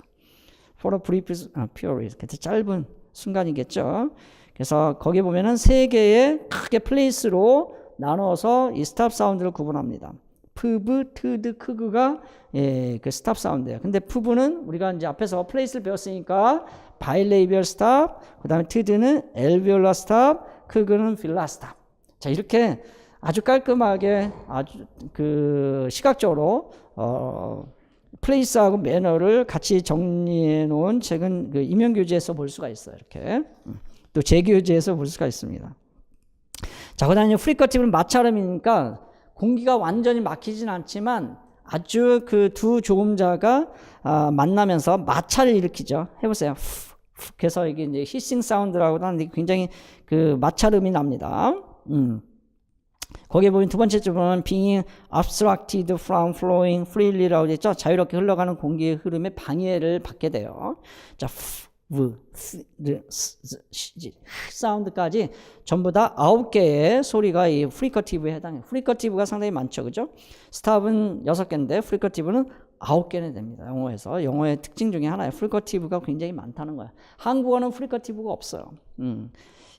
For a brief period. 짧은 순간이겠죠. 그래서 거기 보면은 3개의 크게 플레이스로 나눠서 이 스탑 사운드를 구분합니다. 푸브, 트드, 크그가 그 스탑 사운드예요. 근데 푸브는 우리가 이제 앞에서 플레이스를 배웠으니까 바일레이비얼 스탑, 그 다음에 트드는 엘비올라 스탑, 크그는 필라 스탑. 자, 이렇게 아주 깔끔하게 아주 시각적으로 플레이스하고 매너를 같이 정리해 놓은 책은 임용교재에서 볼 수가 있어요. 이렇게 또 재교재에서 볼 수가 있습니다. 자, 그 다음에 프리커티브는 마찰음이니까 공기가 완전히 막히진 않지만 아주 두 조음자가 만나면서 마찰을 일으키죠. 해보세요. 그래서 이게 이제 히싱 사운드라고 하는데 굉장히 마찰음이 납니다. 거기에 보면 두 번째 줄은 being obstructed from flowing freely라고 했죠. 자유롭게 흘러가는 공기의 흐름에 방해를 받게 돼요. 자, 사운드까지 전부 다 9개의 소리가 이 프리커티브에 해당해요. 프리커티브가 상당히 많죠. 그죠? 스탑은 6개인데 프리커티브는 9개나 됩니다. 영어에서. 영어의 특징 중에 하나예요. 프리커티브가 굉장히 많다는 거예요. 한국어는 프리커티브가 없어요.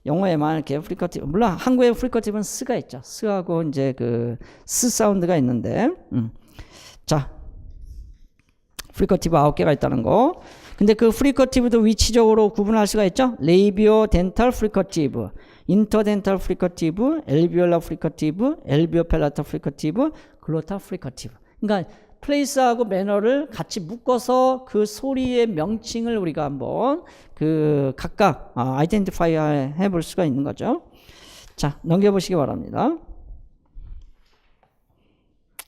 영어에만 이렇게 프리커티브, 물론 한국의 프리커티브는 스가 있죠. 스하고 이제 스 사운드가 있는데, 자, 프리커티브 9개가 있다는 거. 근데 그 프리커티브도 위치적으로 구분할 수가 있죠. 레이비오 덴탈 프리커티브, 인터덴탈 프리커티브, 엘비올라 프리커티브, 엘비오 펠라탈 프리커티브, 글로탈 프리커티브. 그러니까 플레이스하고 매너를 같이 묶어서 그 소리의 명칭을 우리가 한번 각각 아이덴티파이 해볼 수가 있는 거죠. 자, 넘겨보시기 바랍니다.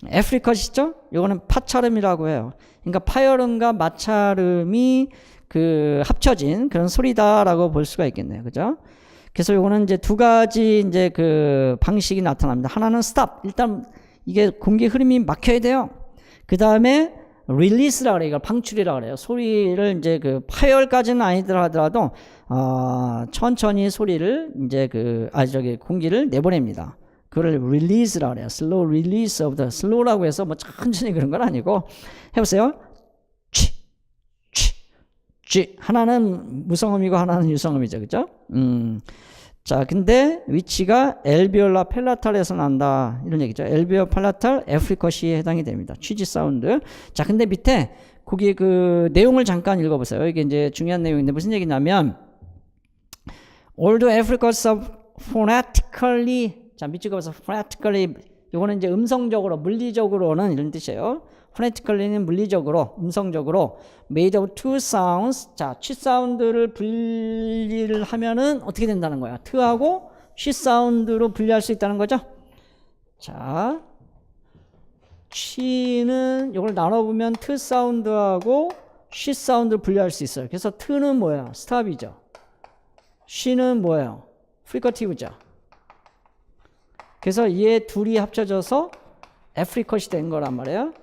애프리컷이죠? 이거는 파찰음이라고 해요. 그러니까 파열음과 마찰음이 합쳐진 그런 소리다라고 볼 수가 있겠네요. 그죠? 그래서 이거는 이제 2가지 이제 방식이 나타납니다. 하나는 스탑. 일단 이게 공기 흐름이 막혀야 돼요. 그 다음에 릴리스라고 그래요. 이걸 방출이라고 그래요. 소리를 이제 파열까지는 아니더라 하더라도 천천히 소리를 이제 공기를 내보냅니다. 그걸 release라고 그래요. slow release of the, slow라고 해서 뭐 천천히 그런 건 아니고 해보세요. 하나는 무성음이고 하나는 유성음이죠. 그죠? 자, 근데 위치가 엘비올라 펠라탈에서 난다. 이런 얘기죠. 엘비올라 펠라탈 애프리컷이 해당이 됩니다. 취지 사운드. 자, 근데 밑에 거기 내용을 잠깐 읽어보세요. 이게 이제 중요한 내용인데 무슨 얘기냐면 Although Africans are phonetically, 자, 밑줄 그어서 phonetically, 이거는 이제 음성적으로, 물리적으로는 이런 뜻이에요. phonetically는 물리적으로, 음성적으로 made of two sounds. 자, 취 사운드를 분리를 하면은 어떻게 된다는 거야? 트하고 취 사운드로 분리할 수 있다는 거죠. 자, 쉬는 이걸 나눠보면 트 사운드하고 쉬 사운드를 분리할 수 있어요. 그래서 트는 뭐예요? 스탑이죠. 쉬는 뭐예요? 프리커티브죠. 그래서 얘 둘이 합쳐져서 애프리컷이 된 거란 말이에요.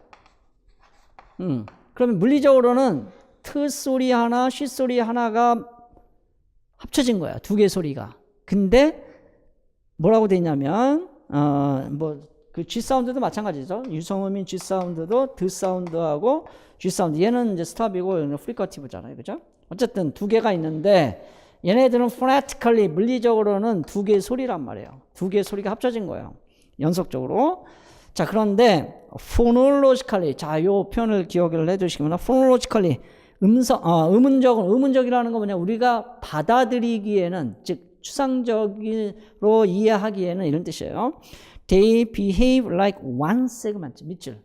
그러면 물리적으로는 트 소리 하나, 쉬 소리 하나가 합쳐진 거야. 두 개 소리가. 근데 뭐라고 돼 있냐면 그 G 사운드도 마찬가지죠. 유성음인 G 사운드도 드 사운드하고 G 사운드. 얘는 이제 스탑이고 얘는 프리커티브잖아요. 그죠? 어쨌든 두 개가 있는데 얘네들은 phonetically 물리적으로는 두 개의 소리란 말이에요. 두 개의 소리가 합쳐진 거예요. 연속적으로. 자, 그런데 phonologically, 자, 요 표현을 기억을 해 두시면 phonologically 음운적이라는 건 뭐냐? 우리가 받아들이기에는, 즉 추상적으로 이해하기에는 이런 뜻이에요. They behave like one segment. 밑줄.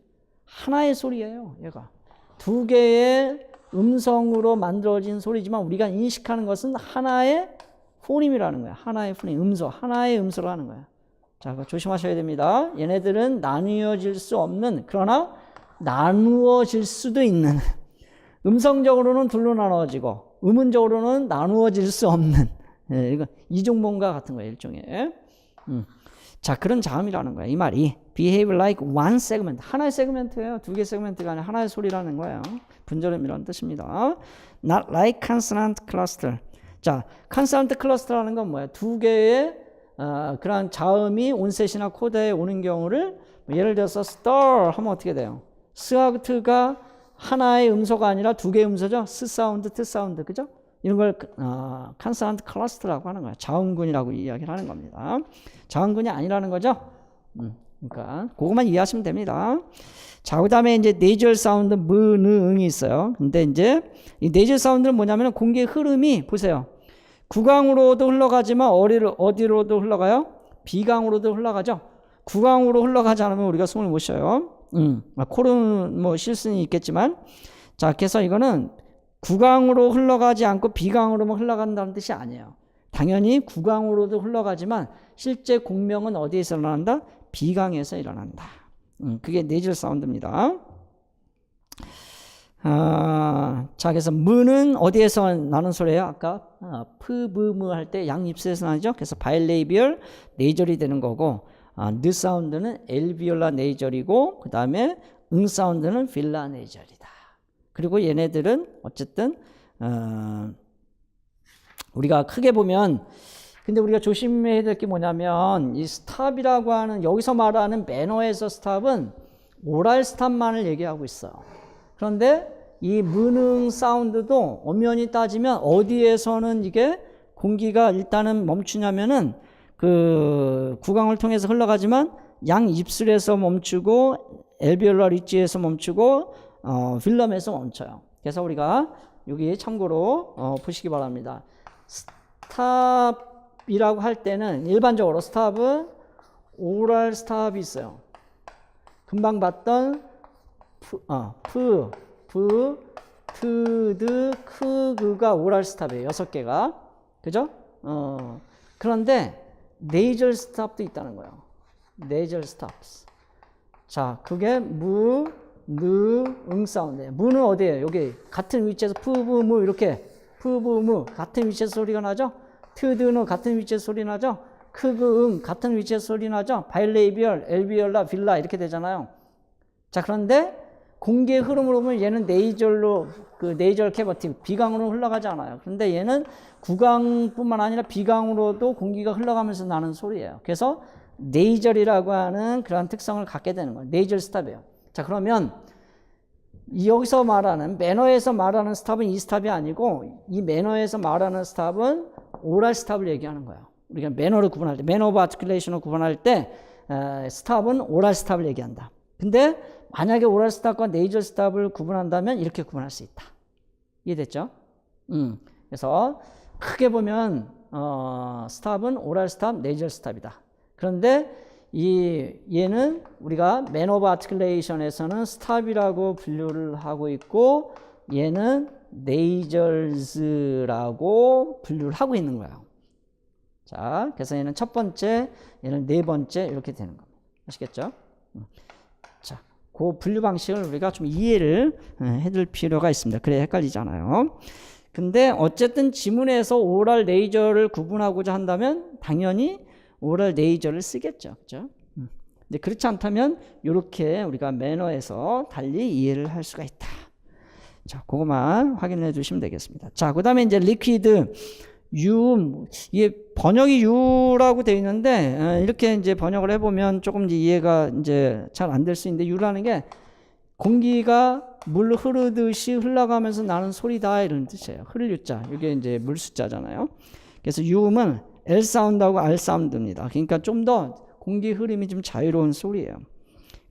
하나의 소리예요. 얘가 두 개의 음성으로 만들어진 소리지만 우리가 인식하는 것은 하나의 포님이라는 거야. 하나의 포님, 음소, 하나의 음소로 하는 거야. 자, 그거 조심하셔야 됩니다. 얘네들은 나뉘어질 수 없는, 그러나 나누어질 수도 있는, 음성적으로는 둘로 나누어지고 음운적으로는 나누어질 수 없는, 이거 이중본과 같은 거예요, 일종의. 자, 그런 자음이라는 거야, 이 말이. behave like one segment. 하나의 세그멘트예요. 두 개 세그멘트가 아니라 하나의 소리라는 거예요. 분절음이라는 뜻입니다. Not like consonant cluster. 자, consonant cluster라는 건 뭐야? 두 개의 그런 자음이 온셋이나 코드에 오는 경우를, 예를 들어서 star 하면 어떻게 돼요? 스하고 트가 하나의 음소가 아니라 두 개의 음소죠. 스 사운드, 트 사운드, 그죠? 이런 걸 consonant cluster라고 하는 거야. 자음군이라고 이야기를 하는 겁니다. 자음군이 아니라는 거죠. 그러니까 그것만 이해하시면 됩니다. 자, 그다음에 이제 네이절 사운드 무, 느, 응이 있어요. 근데 이제 이 네이절 사운드는 뭐냐면 공기의 흐름이, 보세요. 구강으로도 흘러가지만 어디로도 흘러가요? 비강으로도 흘러가죠. 구강으로 흘러가지 않으면 우리가 숨을 못 쉬어요. 코는 뭐 쉴 수는 있겠지만, 자, 그래서 이거는 구강으로 흘러가지 않고 비강으로만 흘러간다는 뜻이 아니에요. 당연히 구강으로도 흘러가지만 실제 공명은 어디에서 일어난다? 비강에서 일어난다. 그게 네이절 사운드입니다. 자, 그래서 무는 어디에서 나는 소리예요? 아까 프, 브, 무 할 때 양입술에서 나죠. 그래서 바일레이비얼 네이절이 되는 거고, 느 사운드는 엘비올라 네이절이고, 그 다음에 응 사운드는 빌라 네이절이다. 그리고 얘네들은 어쨌든 우리가 크게 보면, 근데 우리가 조심해야 될 게 뭐냐면, 이 스탑이라고 하는, 여기서 말하는 매너에서 스탑은 오랄 스탑만을 얘기하고 있어요. 그런데 이 무능 사운드도 엄연히 따지면 어디에서는 이게 공기가 일단은 멈추냐면은 그 구강을 통해서 흘러가지만 양 입술에서 멈추고 엘비올라 리치에서 멈추고 필럼에서 멈춰요. 그래서 우리가 여기 참고로 보시기 바랍니다. 스탑이라고 할 때는 일반적으로 스탑은 오랄 스탑이 있어요. 금방 봤던 프, 트, 드, 크, 그가 오랄 스탑이에요. 6개가. 그죠? 그런데 네이절 스탑도 있다는 거예요. 네이절 스탑. 자, 그게 무, 느, 응 사운드예요. 무는 어디예요? 여기 같은 위치에서 푸, 부, 무 이렇게 푸, 부, 무 같은 위치에서 소리가 나죠? 트, 드는 같은 위치에서 소리 나죠? 크, 그, 응 같은 위치에서 소리 나죠? 바일레이비얼, 엘비올라, 빌라 이렇게 되잖아요. 자, 그런데 공기의 흐름으로 보면 얘는 네이절로, 그 네이절 캐버티, 비강으로 흘러가지 않아요. 그런데 얘는 구강뿐만 아니라 비강으로도 공기가 흘러가면서 나는 소리예요. 그래서 네이절이라고 하는 그런 특성을 갖게 되는 거예요. 네이절 스탑이에요. 자, 그러면 여기서 말하는, 매너에서 말하는 스탑은 이 스탑이 아니고, 이 매너에서 말하는 스탑은 오랄 스탑을 얘기하는 거예요. 우리가 매너를 구분할 때, 매너 오브 아티큘레이션을 구분할 때 스탑은 오랄 스탑을 얘기한다. 근데 만약에 오랄 스탑과 네이절 스탑을 구분한다면 이렇게 구분할 수 있다. 이해됐죠? 그래서 크게 보면 스탑은 오랄 스탑, 네이절 스탑이다. 그런데 얘는 우리가 매너 오브 아티큘레이션에서는 스탑이라고 분류를 하고 있고, 얘는 네이절즈라고 분류를 하고 있는 거예요. 자, 그래서 얘는 첫 번째, 얘는 네 번째 이렇게 되는 겁니다. 아시겠죠? 자, 그 분류 방식을 우리가 좀 이해를 해둘 필요가 있습니다. 그래야 헷갈리지 않아요. 근데 어쨌든 지문에서 오럴 네이저를 구분하고자 한다면 당연히 오럴 네이저를 쓰겠죠. 그죠? 근데 그렇지 않다면 이렇게 우리가 매너에서 달리 이해를 할 수가 있다. 자, 그것만 확인해 주시면 되겠습니다. 자, 그 다음에 이제 리퀴드, 유, 이게 번역이 유라고 되어 있는데, 이렇게 이제 번역을 해보면 조금 이제 이해가 이제 잘 안 될 수 있는데, 유라는 게 공기가 물 흐르듯이 흘러가면서 나는 소리다 이런 뜻이에요. 흐를 유자. 이게 이제 물 숫자잖아요. 그래서 유음은 L 사운드하고 R 사운드입니다. 그러니까 좀 더 공기 흐름이 좀 자유로운 소리예요.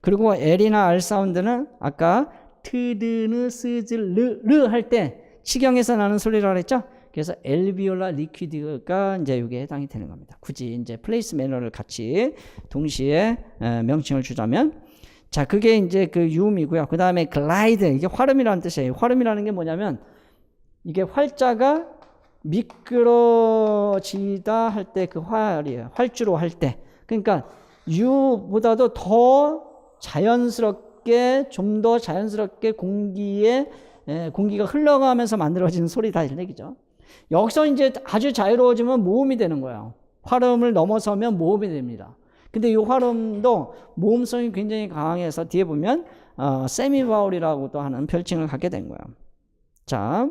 그리고 L이나 R 사운드는 아까 트드느 스즈 르 할 때 치경에서 나는 소리라고 했죠. 그래서 엘비올라 리퀴드가 이제 이게 해당이 되는 겁니다. 굳이 이제 플레이스 매너를 같이 동시에 명칭을 주자면, 자, 그게 이제 그 유음이고요. 그 다음에 글라이드, 이게 활음이라는 뜻이에요. 활음이라는 게 뭐냐면 이게 활자가 미끄러지다 할 때 그 활이에요. 활주로 할 때. 그러니까 유보다도 더 자연스럽게, 좀 더 자연스럽게 공기가 흘러가면서 만들어지는 소리다 이런 얘기죠. 여기서 이제 아주 자유로워지면 모음이 되는 거예요. 활음을 넘어서면 모음이 됩니다. 근데 이 활음도 모음성이 굉장히 강해서 뒤에 보면 세미바울이라고도 하는 별칭을 갖게 된 거예요. 자,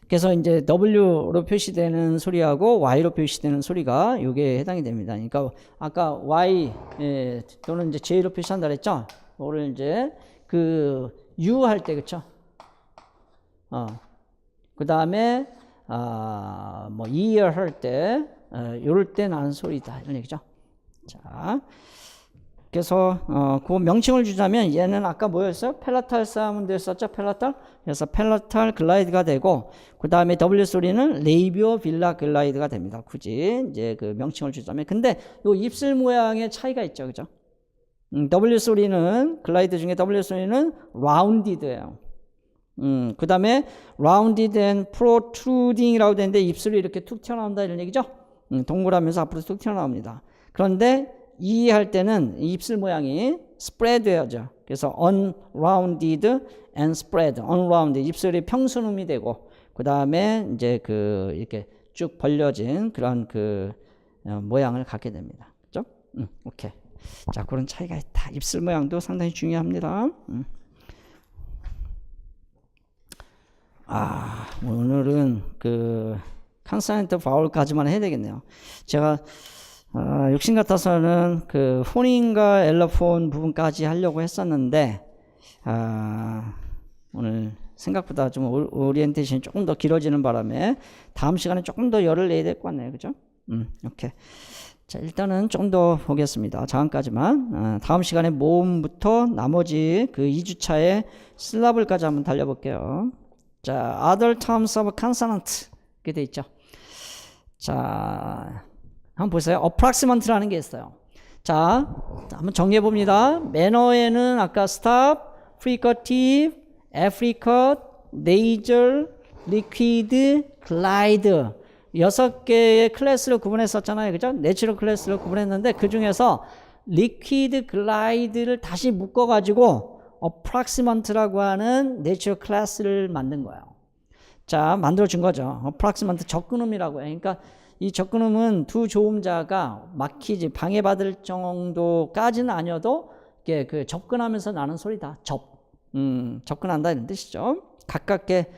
그래서 이제 W로 표시되는 소리하고 Y로 표시되는 소리가 이게 해당이 됩니다. 그러니까 아까 Y 또는 이제 J로 표시한다 그랬죠. 오늘 이제 그 U 할 때 그렇죠. 그 다음에 뭐 year 할 때 이럴 때 나는 소리다 이런 얘기죠. 자, 그래서 그 명칭을 주자면 얘는 아까 뭐였어요? 펠라탈 사운드 썼죠? 펠라탈. 그래서 펠라탈 글라이드가 되고, 그 다음에 W 소리는 레이비오 빌라 글라이드가 됩니다. 굳이 이제 그 명칭을 주자면. 근데 요 입술 모양의 차이가 있죠, 그죠? W 소리는 글라이드 중에 W 소리는 라운디드예요. 그 다음에 rounded and protruding이라고 되는데 입술이 이렇게 툭 튀어나온다 이런 얘기죠. 동그라면서 앞으로 툭 튀어나옵니다. 그런데 이 할 때는 입술 모양이 spread여죠. 그래서 unrounded and spread, unrounded 입술이 평순음이 되고, 그 다음에 이제 그 이렇게 쭉 벌려진 그런 그 모양을 갖게 됩니다. 그죠? 오케이. 자, 그런 차이가 있다. 입술 모양도 상당히 중요합니다. 오늘은 그 컨소넌트 바울까지만 해야 되겠네요. 제가 욕심 같아서는 그 폰인과 엘러폰 부분까지 하려고 했었는데 오늘 생각보다 좀 오리엔테이션이 조금 더 길어지는 바람에 다음 시간에 조금 더 열을 내야 될 것 같네요. 그죠? 오케이. 자, 일단은 좀 더 보겠습니다. 자음까지만. 다음 시간에 모음부터 나머지 그 2주차의 슬라블까지 한번 달려볼게요. 자, other terms of consonant 이렇게 돼 있죠. 자, 한번 보세요. approximate라는 게 있어요. 자, 한번 정리해 봅니다. 매너에는 아까 stop, fricative, affricate, nasal, liquid, glide 6개의 클래스로 구분했었잖아요. 그죠? 내추럴 클래스로 구분했는데 그 중에서 liquid, glide를 다시 묶어가지고 approximate라고 하는 내추럴 클래스를 만든 거예요. 자, 만들어준 거죠. approximate 접근음이라고 해요. 그러니까 이 접근음은 두 조음자가 막히지 방해받을 정도까지는 아니어도 이게 그 접근하면서 나는 소리다. 접근한다 이런 뜻이죠. 가깝게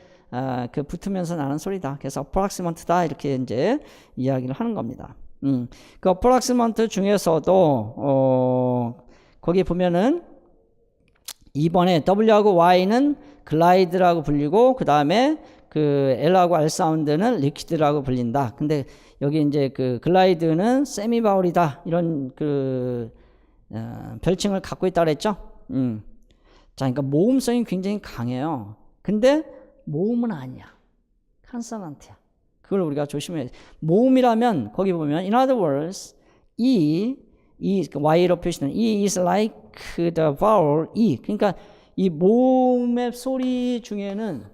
그 붙으면서 나는 소리다. 그래서 approximate다 이렇게 이제 이야기를 하는 겁니다. 그 approximate 중에서도 거기 보면은 이번에 W하고 Y는 글라이드라고 불리고 그 다음에 그 L하고 R 사운드는 리퀴드라고 불린다. 근데 여기 이제 그 글라이드는 세미바울이다 이런 그 별칭을 갖고 있다 그랬죠. 자, 그러니까 모음성이 굉장히 강해요. 근데 모음은 아니야. 컨소넌트야. 그걸 우리가 조심해야 돼. 모음이라면 거기 보면 in other words Y로 표시는 E is like the vowel E. 그러니까 이 모음의 소리 중에는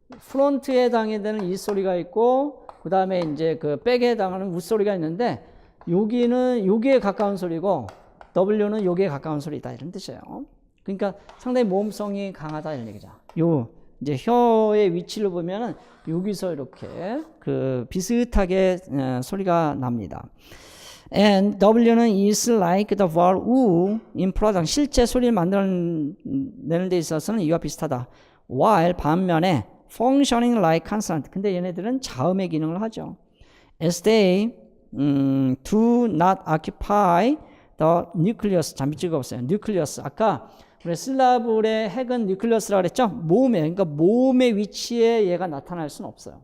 프론트에 해당되는 이 소리가 있고 그 다음에 이제 그 백에 해당하는 우 소리가 있는데 여기는 여기에 가까운 소리고 W는 여기에 가까운 소리다 이런 뜻이에요. 그러니까 상당히 모음성이 강하다 이런 얘기죠. 요 이제 혀의 위치를 보면은 여기서 이렇게 그 비슷하게 소리가 납니다. And W는 is like the vowel U in production. 실제 소리를 만들어내는 데 있어서는 이와 비슷하다. While 반면에 functioning like consonant. 근데 얘네들은 자음의 기능을 하죠. As they do not occupy the nucleus. 자, 밑줄가 없어요. nucleus. 아까 우리 실라블의 핵은 nucleus라고 그랬죠? 모음에, 그러니까 모음의 위치에 얘가 나타날 수는 없어요.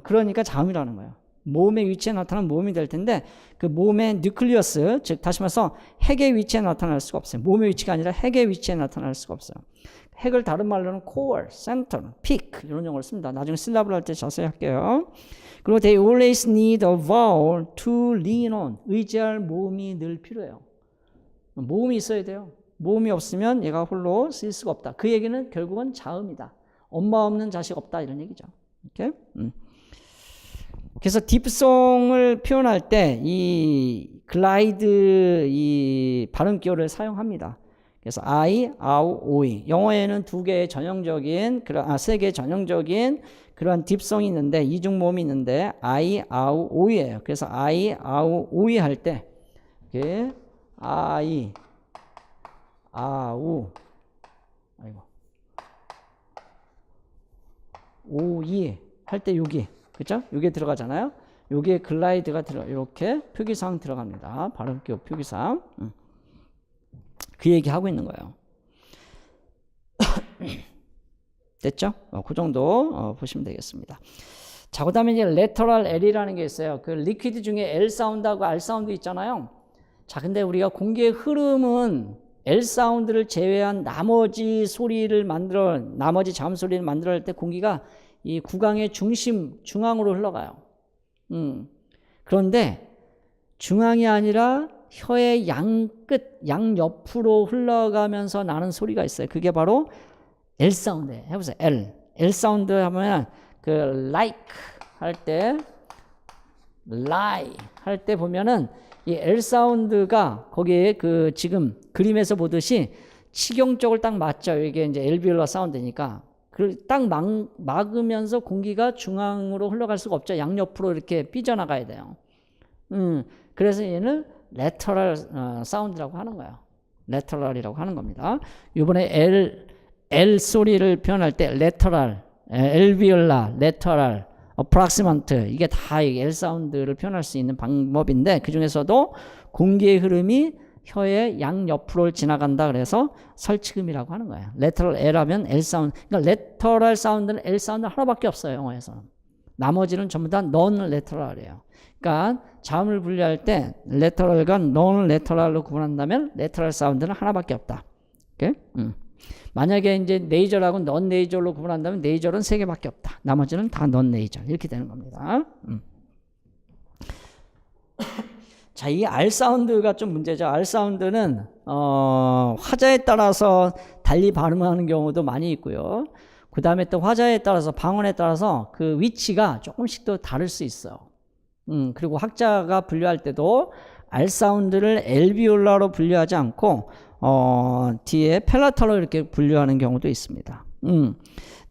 그러니까 자음이라는 거예요. 모음의 위치에 나타나면 모음이 될 텐데 그 모음의 nucleus, 즉 다시 말해서 핵의 위치에 나타날 수가 없어요. 모음의 위치가 아니라 핵의 위치에 나타날 수가 없어요. 핵을 다른 말로는 core, center, peak 이런 용어를 씁니다. 나중에 실라블 할 때 자세히 할게요. 그리고 they always need a vowel to lean on. 의지할 모음이 늘 필요해요. 모음이 있어야 돼요. 모음이 없으면 얘가 홀로 쓰일 수가 없다. 그 얘기는 결국은 자음이다. 엄마 없는 자식 없다 이런 얘기죠. 이렇게. 그래서 딥송을 표현할 때 이 글라이드 이 발음 기호를 사용합니다. 그래서 I, 아우, 오이. 영어에는 두 개의 전형적인 세 개의 전형적인 그러한 딥송이 있는데 이중 모음이 있는데 I, 아우, 오이예요. 그래서 I, 아우, 오이 할 때 이렇게 I, 아우, 아이고, 오이 할 때 여기, 그죠? 여기에 들어가잖아요. 여기에 글라이드가 이렇게 표기사항 들어갑니다. 발음기호 표기사항. 그 얘기 하고 있는 거예요. 됐죠? 그 정도 보시면 되겠습니다. 자, 그 다음에 이제 lateral L이라는 게 있어요. 그 리퀴드 중에 L 사운드하고 R 사운드 있잖아요. 자, 근데 우리가 공기의 흐름은 L 사운드를 제외한 나머지 자음 소리를 만들어낼 때 공기가 이 구강의 중앙으로 흘러가요. 그런데 중앙이 아니라 혀의 양옆으로 흘러가면서 나는 소리가 있어요. 그게 바로 L 사운드예요. 해보세요. L 사운드 하면 그 like 할 때, lie 할 때 보면은 이 L 사운드가 거기에 그 지금 그림에서 보듯이 치경 쪽을 딱 맞죠. 이게 이제 엘비올라 사운드니까. 딱 막으면서 공기가 중앙으로 흘러갈 수가 없죠. 양옆으로 이렇게 삐져나가야 돼요. 그래서 얘는 lateral 사운드라고 하는 거예요. lateral이라고 하는 겁니다. 이번에 L 소리를 표현할 때 lateral, alveolar, lateral, approximant 이게 다 L 사운드를 표현할 수 있는 방법인데 그 중에서도 공기의 흐름이 혀의 양옆으로 지나간다 그래서 설치음이라고 하는 거예요. lateral L 하면 L 사운드. 그러니까 lateral 사운드는 L 사운드 하나밖에 없어요. 영어에서는. 나머지는 전부 다 non-lateral이에요. 그러니까 자음을 분리할 때 lateral과 non-lateral로 구분한다면 lateral 사운드는 하나밖에 없다. 오케이? 만약에 이제 nasal하고 non-nasal로 구분한다면 nasal은 3개밖에 없다. 나머지는 다 non-nasal 이렇게 되는 겁니다. 자, 이 R 사운드가 좀 문제죠. R 사운드는 화자에 따라서 달리 발음하는 경우도 많이 있고요. 그 다음에 또 화자에 따라서 방언에 따라서 그 위치가 조금씩 또 다를 수 있어요. 그리고 학자가 분류할 때도 R 사운드를 엘비올라로 분류하지 않고 뒤에 펠라탈로 이렇게 분류하는 경우도 있습니다.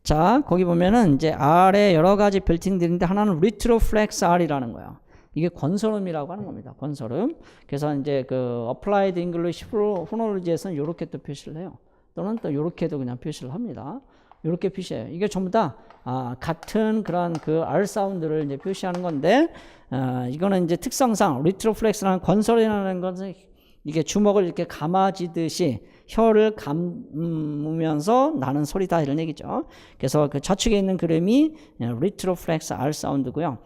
자, 거기 보면은 이제 R의 여러 가지 빌딩들인데 하나는 리트로플렉스 R이라는 거예요. 이게 건설음이라고 하는 겁니다. 건설음. 그래서 이제 그 Applied English Phonology에서는 이렇게 또 표시를 해요. 또는 또 이렇게도 그냥 표시를 합니다. 이렇게 표시해요. 이게 전부 다 같은 그런 그 R 사운드를 이제 표시하는 건데 이거는 이제 특성상 리트로플렉스라는 건설이라는 것은 이게 주먹을 이렇게 감아지듯이 혀를 감으면서 나는 소리다 이런 얘기죠. 그래서 그 좌측에 있는 그림이 리트로플렉스 R 사운드고요.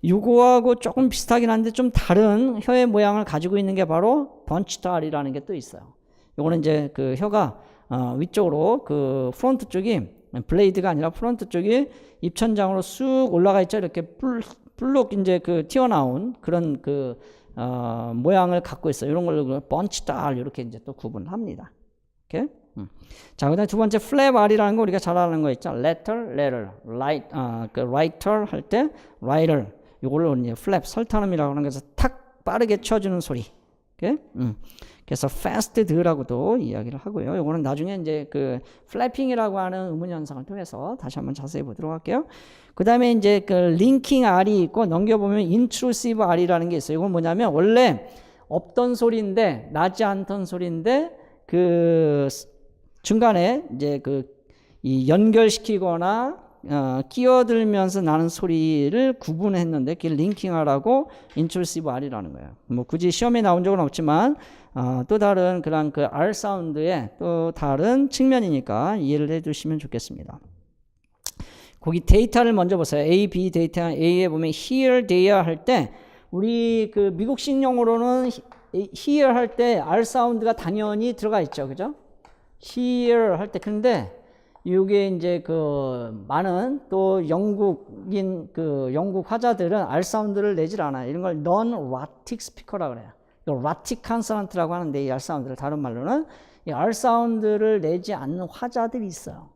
이거하고 조금 비슷하긴 한데 좀 다른 혀의 모양을 가지고 있는 게 바로 번치드 R이라는 게 또 있어요. 요거는 이제 그 혀가 위쪽으로 그 프론트 쪽이 블레이드가 아니라 프론트 쪽이 입천장으로 쑥 올라가 있죠. 이렇게 불룩 이제 그 튀어나온 그런 그 모양을 갖고 있어요. 이런 걸로 번치드 R 이렇게 이제 또 구분합니다. 오케이? 자, 그다음에 두 번째 flap R이라는 거 우리가 잘 아는 거 있죠. letter, 그 writer 할 때 writer 이걸로 이제 flap 설타음이라고 하는 것에서 탁 빠르게 쳐주는 소리. 오케이? 그래서 fasted라고도 이야기를 하고요. 요거는 나중에 이제 그 flapping이라고 하는 의문 현상을 통해서 다시 한번 자세히 보도록 할게요. 그 다음에 이제 그 linking R이 있고 넘겨보면 intrusive R이라는 게 있어요. 이건 뭐냐면 원래 없던 소리인데 나지 않던 소리인데 그 중간에 이제 그 이 연결시키거나 끼어들면서 나는 소리를 구분했는데 그게 링킹하라고 intrusive R이라는 거예요. 뭐 굳이 시험에 나온 적은 없지만 또 다른 그런 그 R 사운드의 또 다른 측면이니까 이해를 해두시면 좋겠습니다. 거기 데이터를 먼저 보세요. A, B 데이터 A에 보면 here, there 할 때 우리 그 미국식 용어로는 here 할 때 R 사운드가 당연히 들어가 있죠, 그죠? here 할 때 근데 이게 이제 그 많은 또 영국인 그 영국 화자들은 R 사운드를 내질 않아요. 이런 걸 non-rhotic speaker라고 그래요. rhotic consonant라고 하는데 이 R 사운드를 다른 말로는 이 R 사운드를 내지 않는 화자들이 있어요.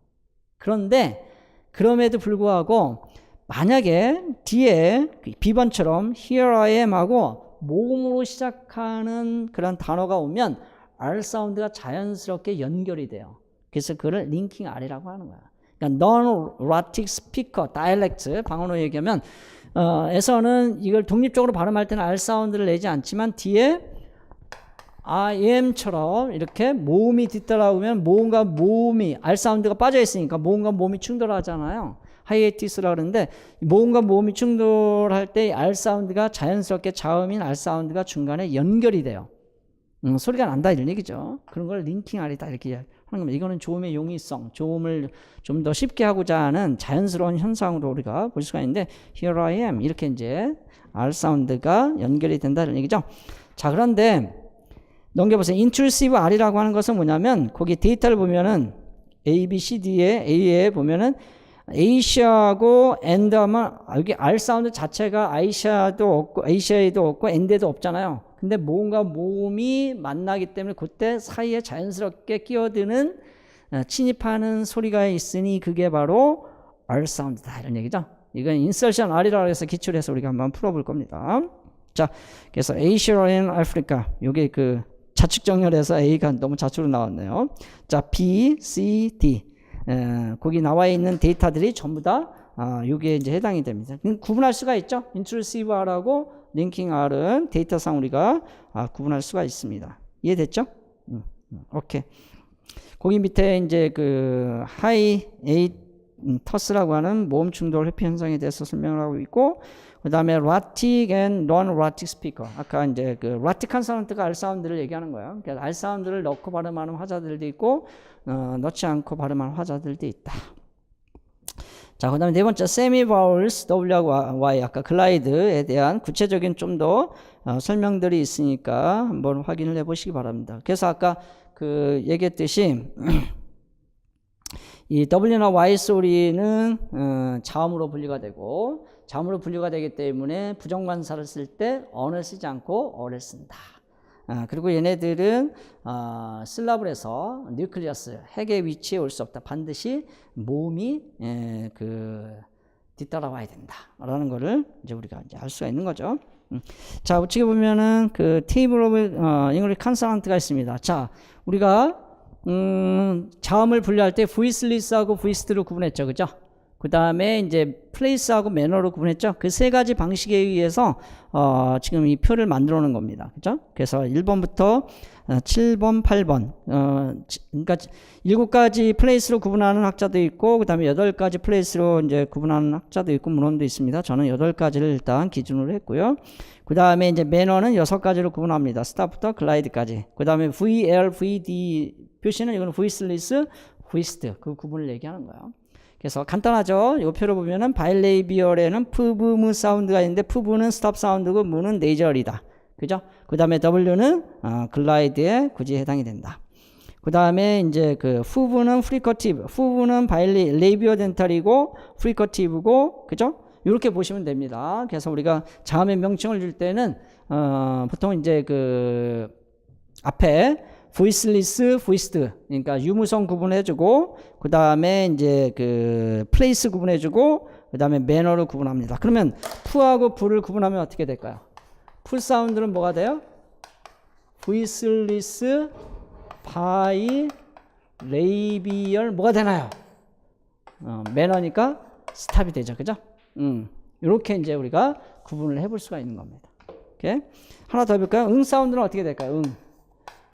그런데 그럼에도 불구하고 만약에 뒤에 B번처럼 here I am 하고 모음으로 시작하는 그런 단어가 오면 R 사운드가 자연스럽게 연결이 돼요. 그래서 그걸 링킹 R이라고 하는 거야. 그러니까 non-rhotic speaker, dialect, 방언으로 얘기하면 에서는 이걸 독립적으로 발음할 때는 R 사운드를 내지 않지만 뒤에 I am처럼 이렇게 모음이 뒤따라오면 모음과 모음이 R 사운드가 빠져 있으니까 모음과 모음이 충돌하잖아요. 하이에티스라고 그러는데 모음과 모음이 충돌할 때 R 사운드가 자연스럽게 자음인 R 사운드가 중간에 연결이 돼요. 소리가 난다 이런 얘기죠. 그런 걸 링킹 R이다 이렇게 하는 겁니다. 이거는 조음의 용이성, 조음을 좀 더 쉽게 하고자 하는 자연스러운 현상으로 우리가 볼 수가 있는데 here I am 이렇게 이제 R 사운드가 연결이 된다 이런 얘기죠. 자, 그런데 넘겨보세요. intrusive R이라고 하는 것은 뭐냐면 거기 데이터를 보면은 A, B, C, D에 A에 보면은 아시아하고 and 하면 여기 R 사운드 자체가 아시아도 없고 아시아에도 없고 and에도 없잖아요. 근데 모음과 모음이 만나기 때문에 그때 사이에 자연스럽게 끼어드는 침입하는 소리가 있으니 그게 바로 R 사운드다 이런 얘기죠. 이건 insertion R이라고 해서 기초를 해서 우리가 한번 풀어볼 겁니다. 자, 그래서 Asia and Africa 요게 그 자축 정렬해서 A가 너무 좌측으로 나왔네요. 자, B, C, D 거기 나와 있는 데이터들이 전부 다 요게 이제 해당이 됩니다. 구분할 수가 있죠. intrusive R하고 linking R은 데이터상 우리가 구분할 수가 있습니다. 이해됐죠? 오케이. 거기 밑에 이제 그 hiatus라고 하는 모음 충돌 회피 현상에 대해서 설명을 하고 있고, 그 다음에 rhotic and non-rhotic speaker. 아까 이제 그 rhotic consonant가 R 사운드를 얘기하는 거예요. 그러니까 R 사운드를 넣고 발음하는 화자들도 있고, 넣지 않고 발음하는 화자들도 있다. 자, 그 다음에 네 번째, semi-vowels, W하고 Y, 아까 글라이드에 대한 구체적인 좀 더 설명들이 있으니까 한번 확인을 해 보시기 바랍니다. 그래서 아까 그 얘기했듯이, 이 W나 Y 소리는 자음으로 분류가 되고, 자음으로 분류가 되기 때문에 부정관사를 쓸 때 언을 쓰지 않고 어를 쓴다. 그리고 얘네들은 슬라브에서 뉴클리어스 핵의 위치에 올 수 없다. 반드시 모음이 뒤따라와야 된다라는 거를 이제 우리가 이제 알 수가 있는 거죠. 자, 우측에 보면은 그 테이블 오브 잉글리시 컨소넌트가 있습니다. 자, 우리가 자음을 분류할 때 voiceless하고 voiced로 구분했죠, 그죠? 그 다음에 이제 place하고 manner로 구분했죠. 그 세 가지 방식에 의해서 지금 이 표를 만들어 놓은 겁니다. 그죠? 그래서 1번부터 7번, 8번 그러니까 7가지 place로 구분하는 학자도 있고, 그 다음에 8가지 place로 이제 구분하는 학자도 있고 문헌도 있습니다. 저는 8가지를 일단 기준으로 했고요. 그 다음에 이제 manner는 6가지로 구분합니다. start부터 glide까지. 그 다음에 VL, VD 표시는 이거는 voiceless, voiced 그 구분을 얘기하는 거예요. 그래서 간단하죠. 이 표를 보면은 바일레이비얼에는 푸브, 무 사운드가 있는데 푸브는 스톱 사운드고 무는 네이저리다. 그죠? 그 다음에 W는 글라이드에 굳이 해당이 된다. 그 다음에 이제 그 후브는 프리커티브, 후브는 바일레이비어 덴탈이고 프리커티브고, 그죠? 이렇게 보시면 됩니다. 그래서 우리가 자음의 명칭을 줄 때는 보통 이제 그 앞에 voiceless, voiced, 그러니까 유무성 구분해주고, 그 다음에 이제 그 place 구분해주고, 그 다음에 manner를 구분합니다. 그러면 푸하고 부를 구분하면 어떻게 될까요? 풀 사운드는 뭐가 돼요? voiceless bilabial 뭐가 되나요? 매너니까 스탑이 되죠. 그죠? 이렇게 이제 우리가 구분을 해볼 수가 있는 겁니다. 오케이? 하나 더 해볼까요? 응 사운드는 어떻게 될까요?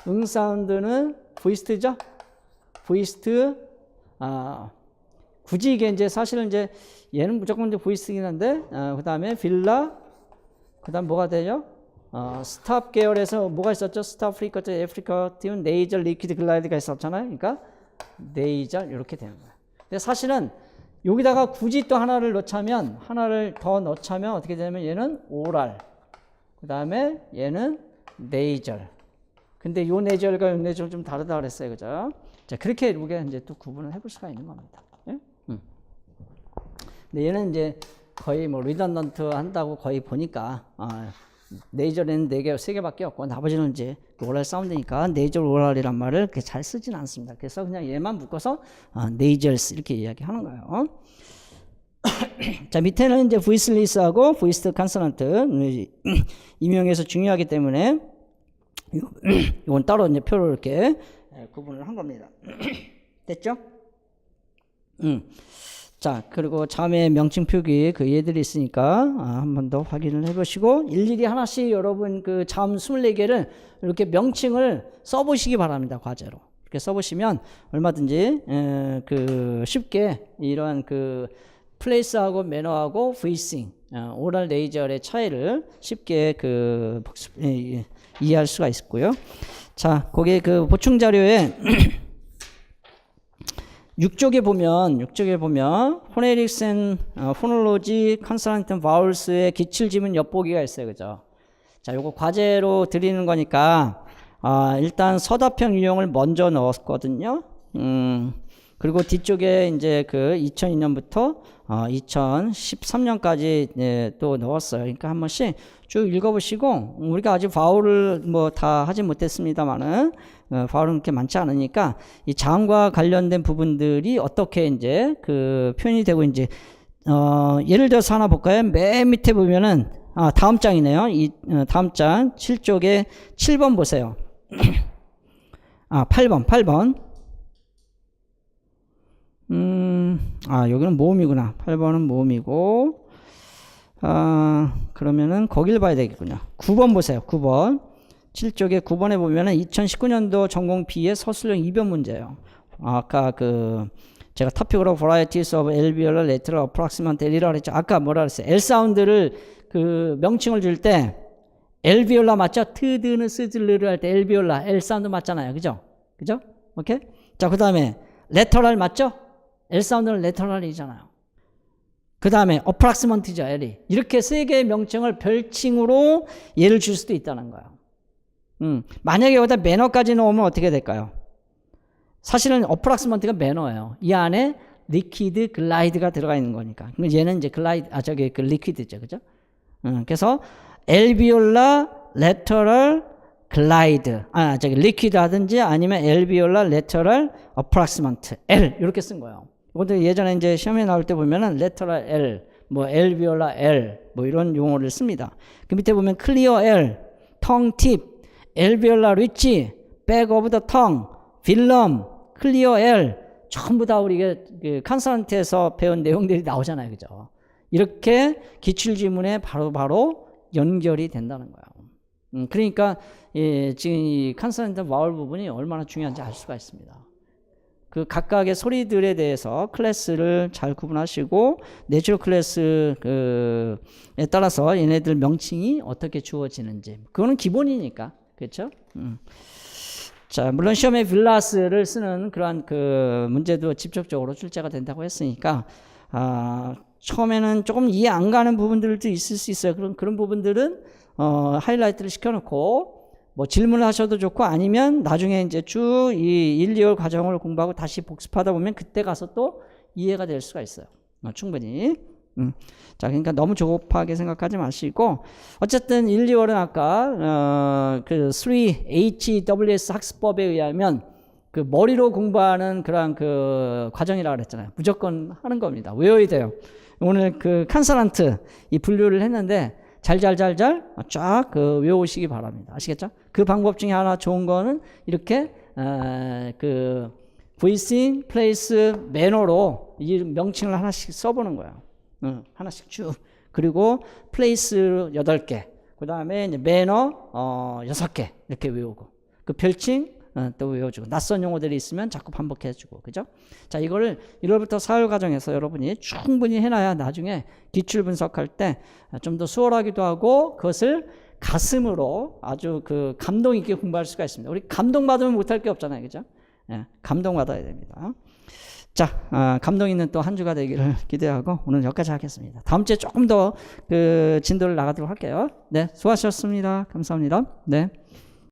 응 사운드는 voiced죠? voiced. 굳이 이게 이제 사실은 이제 얘는 무조건 이제 voiced이긴 한데, 그 다음에 villa, 그 다음 뭐가 되죠? 스탑 계열에서 뭐가 있었죠? 스탑 프리커트, 애프리커티운, 네이절, 리퀴드, 글라이드가 있었잖아요. 그러니까 네이절 이렇게 되는 거예요. 근데 사실은 여기다가 굳이 또 하나를 더 넣자면 어떻게 되냐면 얘는 오랄, 그 다음에 얘는 네이절. 근데 요 네이절과 요 네이절 좀 다르다 그랬어요. 그죠? 자, 그렇게 우리가 이제 또 구분을 해볼 수가 있는 겁니다. 예? 근데 얘는 이제 거의 뭐 리던던트 한다고 거의 보니까, 네이절에는 4개, 3개밖에 없고, 나머지는 이제 오랄 사운드니까 네이절 오랄이란 말을 그렇게 잘 쓰진 않습니다. 그래서 그냥 얘만 묶어서 네이절스 이렇게 이야기하는 거예요. 자, 밑에는 이제 voiceless하고 voiced consonant 임용에서 중요하기 때문에 이건 따로 이제 표로 이렇게 구분을 한 겁니다. 됐죠? 자, 그리고 자음의 명칭 표기 그 얘들이 있으니까 한 번 더 확인을 해보시고 일일이 하나씩 여러분 그 자음 24개를 이렇게 명칭을 써보시기 바랍니다. 과제로 이렇게 써보시면 얼마든지 그 쉽게 이러한 그 플레이스하고 매너하고 voicing, 오랄 네이절의 차이를 쉽게 그 이해할 수가 있고요. 자, 거기에 그 보충 자료에 6쪽에 보면 포네틱스 앤 포놀로지 컨소넌트 바울스의 기출 지문 엿보기가 있어요. 그죠? 자, 요거 과제로 드리는 거니까 일단 서답형 유형을 먼저 넣었거든요. 그리고 뒤쪽에 이제 그 2002년부터 2013년까지 또 넣었어요. 그러니까 한 번씩 쭉 읽어보시고, 우리가 아직 바울을 뭐 다 하지 못했습니다만은 바울은 그렇게 많지 않으니까 이 자음과 관련된 부분들이 어떻게 이제 그 표현이 되고 이제 예를 들어서 하나 볼까요? 맨 밑에 보면은 다음 장이네요. 이 다음 장 7쪽에 7번 보세요. 8번. 여기는 모음이구나. 8번은 모음이고, 그러면은 거길 봐야 되겠군요. 9번 보세요. 9번. 7쪽에 9번에 보면은 2019년도 전공 B의 서술형 이변 문제예요. 아까 그 제가 topical varieties of alveolar lateral approximant L이라고 그랬죠. 아까 뭐라 그랬어요? L 사운드를 그 명칭을 줄 때 alveolar 맞죠? 트드는 스들르를 할 때 alveolar L 사운드 맞잖아요. 그죠? 오케이? 자, 그 다음에 lateral 맞죠? L 사운드는 lateral이잖아요. 그 다음에 approximate죠. L이. 이렇게 3개의 명칭을 별칭으로 예를 줄 수도 있다는 거예요. 만약에 여기다 매너까지 넣으면 어떻게 될까요? 사실은 approximate가 매너예요. 이 안에 liquid, glide가 들어가 있는 거니까. 얘는 이제 glide, 그 liquid죠. 그죠? 그래서 alveolar, lateral, glide. liquid 하든지 아니면 alveolar, lateral, approximate, L. 이렇게 쓴 거예요. 이것도 예전에 이제 시험에 나올 때 보면은 lateral L, 뭐 alveolar L, 뭐 이런 용어를 씁니다. 그 밑에 보면 clear L, tongue tip, alveolar ridge, back of the tongue, velum, clear L, 전부 다 우리가 그 컨소넌트에서 배운 내용들이 나오잖아요. 그죠? 이렇게 기출지문에 바로 연결이 된다는 거예요. 그러니까 지금 이 컨소넌트 바울 부분이 얼마나 중요한지 알 수가 있습니다. 그 각각의 소리들에 대해서 클래스를 잘 구분하시고 내추럴 클래스에 따라서 얘네들 명칭이 어떻게 주어지는지, 그거는 기본이니까. 그렇죠? 자, 물론 시험에 빌라스를 쓰는 그러한 그 문제도 직접적으로 출제가 된다고 했으니까 처음에는 조금 이해 안 가는 부분들도 있을 수 있어요. 그런 부분들은 하이라이트를 시켜놓고 뭐 질문을 하셔도 좋고, 아니면 나중에 이제 쭉 이 1, 2월 과정을 공부하고 다시 복습하다 보면 그때 가서 또 이해가 될 수가 있어요. 충분히. 자, 그러니까 너무 조급하게 생각하지 마시고, 어쨌든 1, 2월은 아까 그 3HWS 학습법에 의하면 그 머리로 공부하는 그런 그 과정이라고 그랬잖아요. 무조건 하는 겁니다. 외워야 돼요. 오늘 그 컨소넌트 이 분류를 했는데 잘잘잘잘 쫙 그 외우시기 바랍니다. 아시겠죠? 그 방법 중에 하나 좋은 거는 이렇게 그 voicing, place, manner로 이 명칭을 하나씩 써보는 거예요. 하나씩 쭉. 그리고 place 8개, 그 다음에 이제 manner 6개 이렇게 외우고, 그 별칭 또 외워주고, 낯선 용어들이 있으면 자꾸 반복해주고, 그죠? 자, 이거를 1월부터 4월 과정에서 여러분이 충분히 해놔야 나중에 기출 분석할 때 좀 더 수월하기도 하고, 그것을 가슴으로 아주 그 감동 있게 공부할 수가 있습니다. 우리 감동받으면 못할 게 없잖아요, 그죠? 예, 감동받아야 됩니다. 자, 감동 있는 또 한 주가 되기를 기대하고 오늘 여기까지 하겠습니다. 다음 주에 조금 더 그 진도를 나가도록 할게요. 네, 수고하셨습니다. 감사합니다. 네.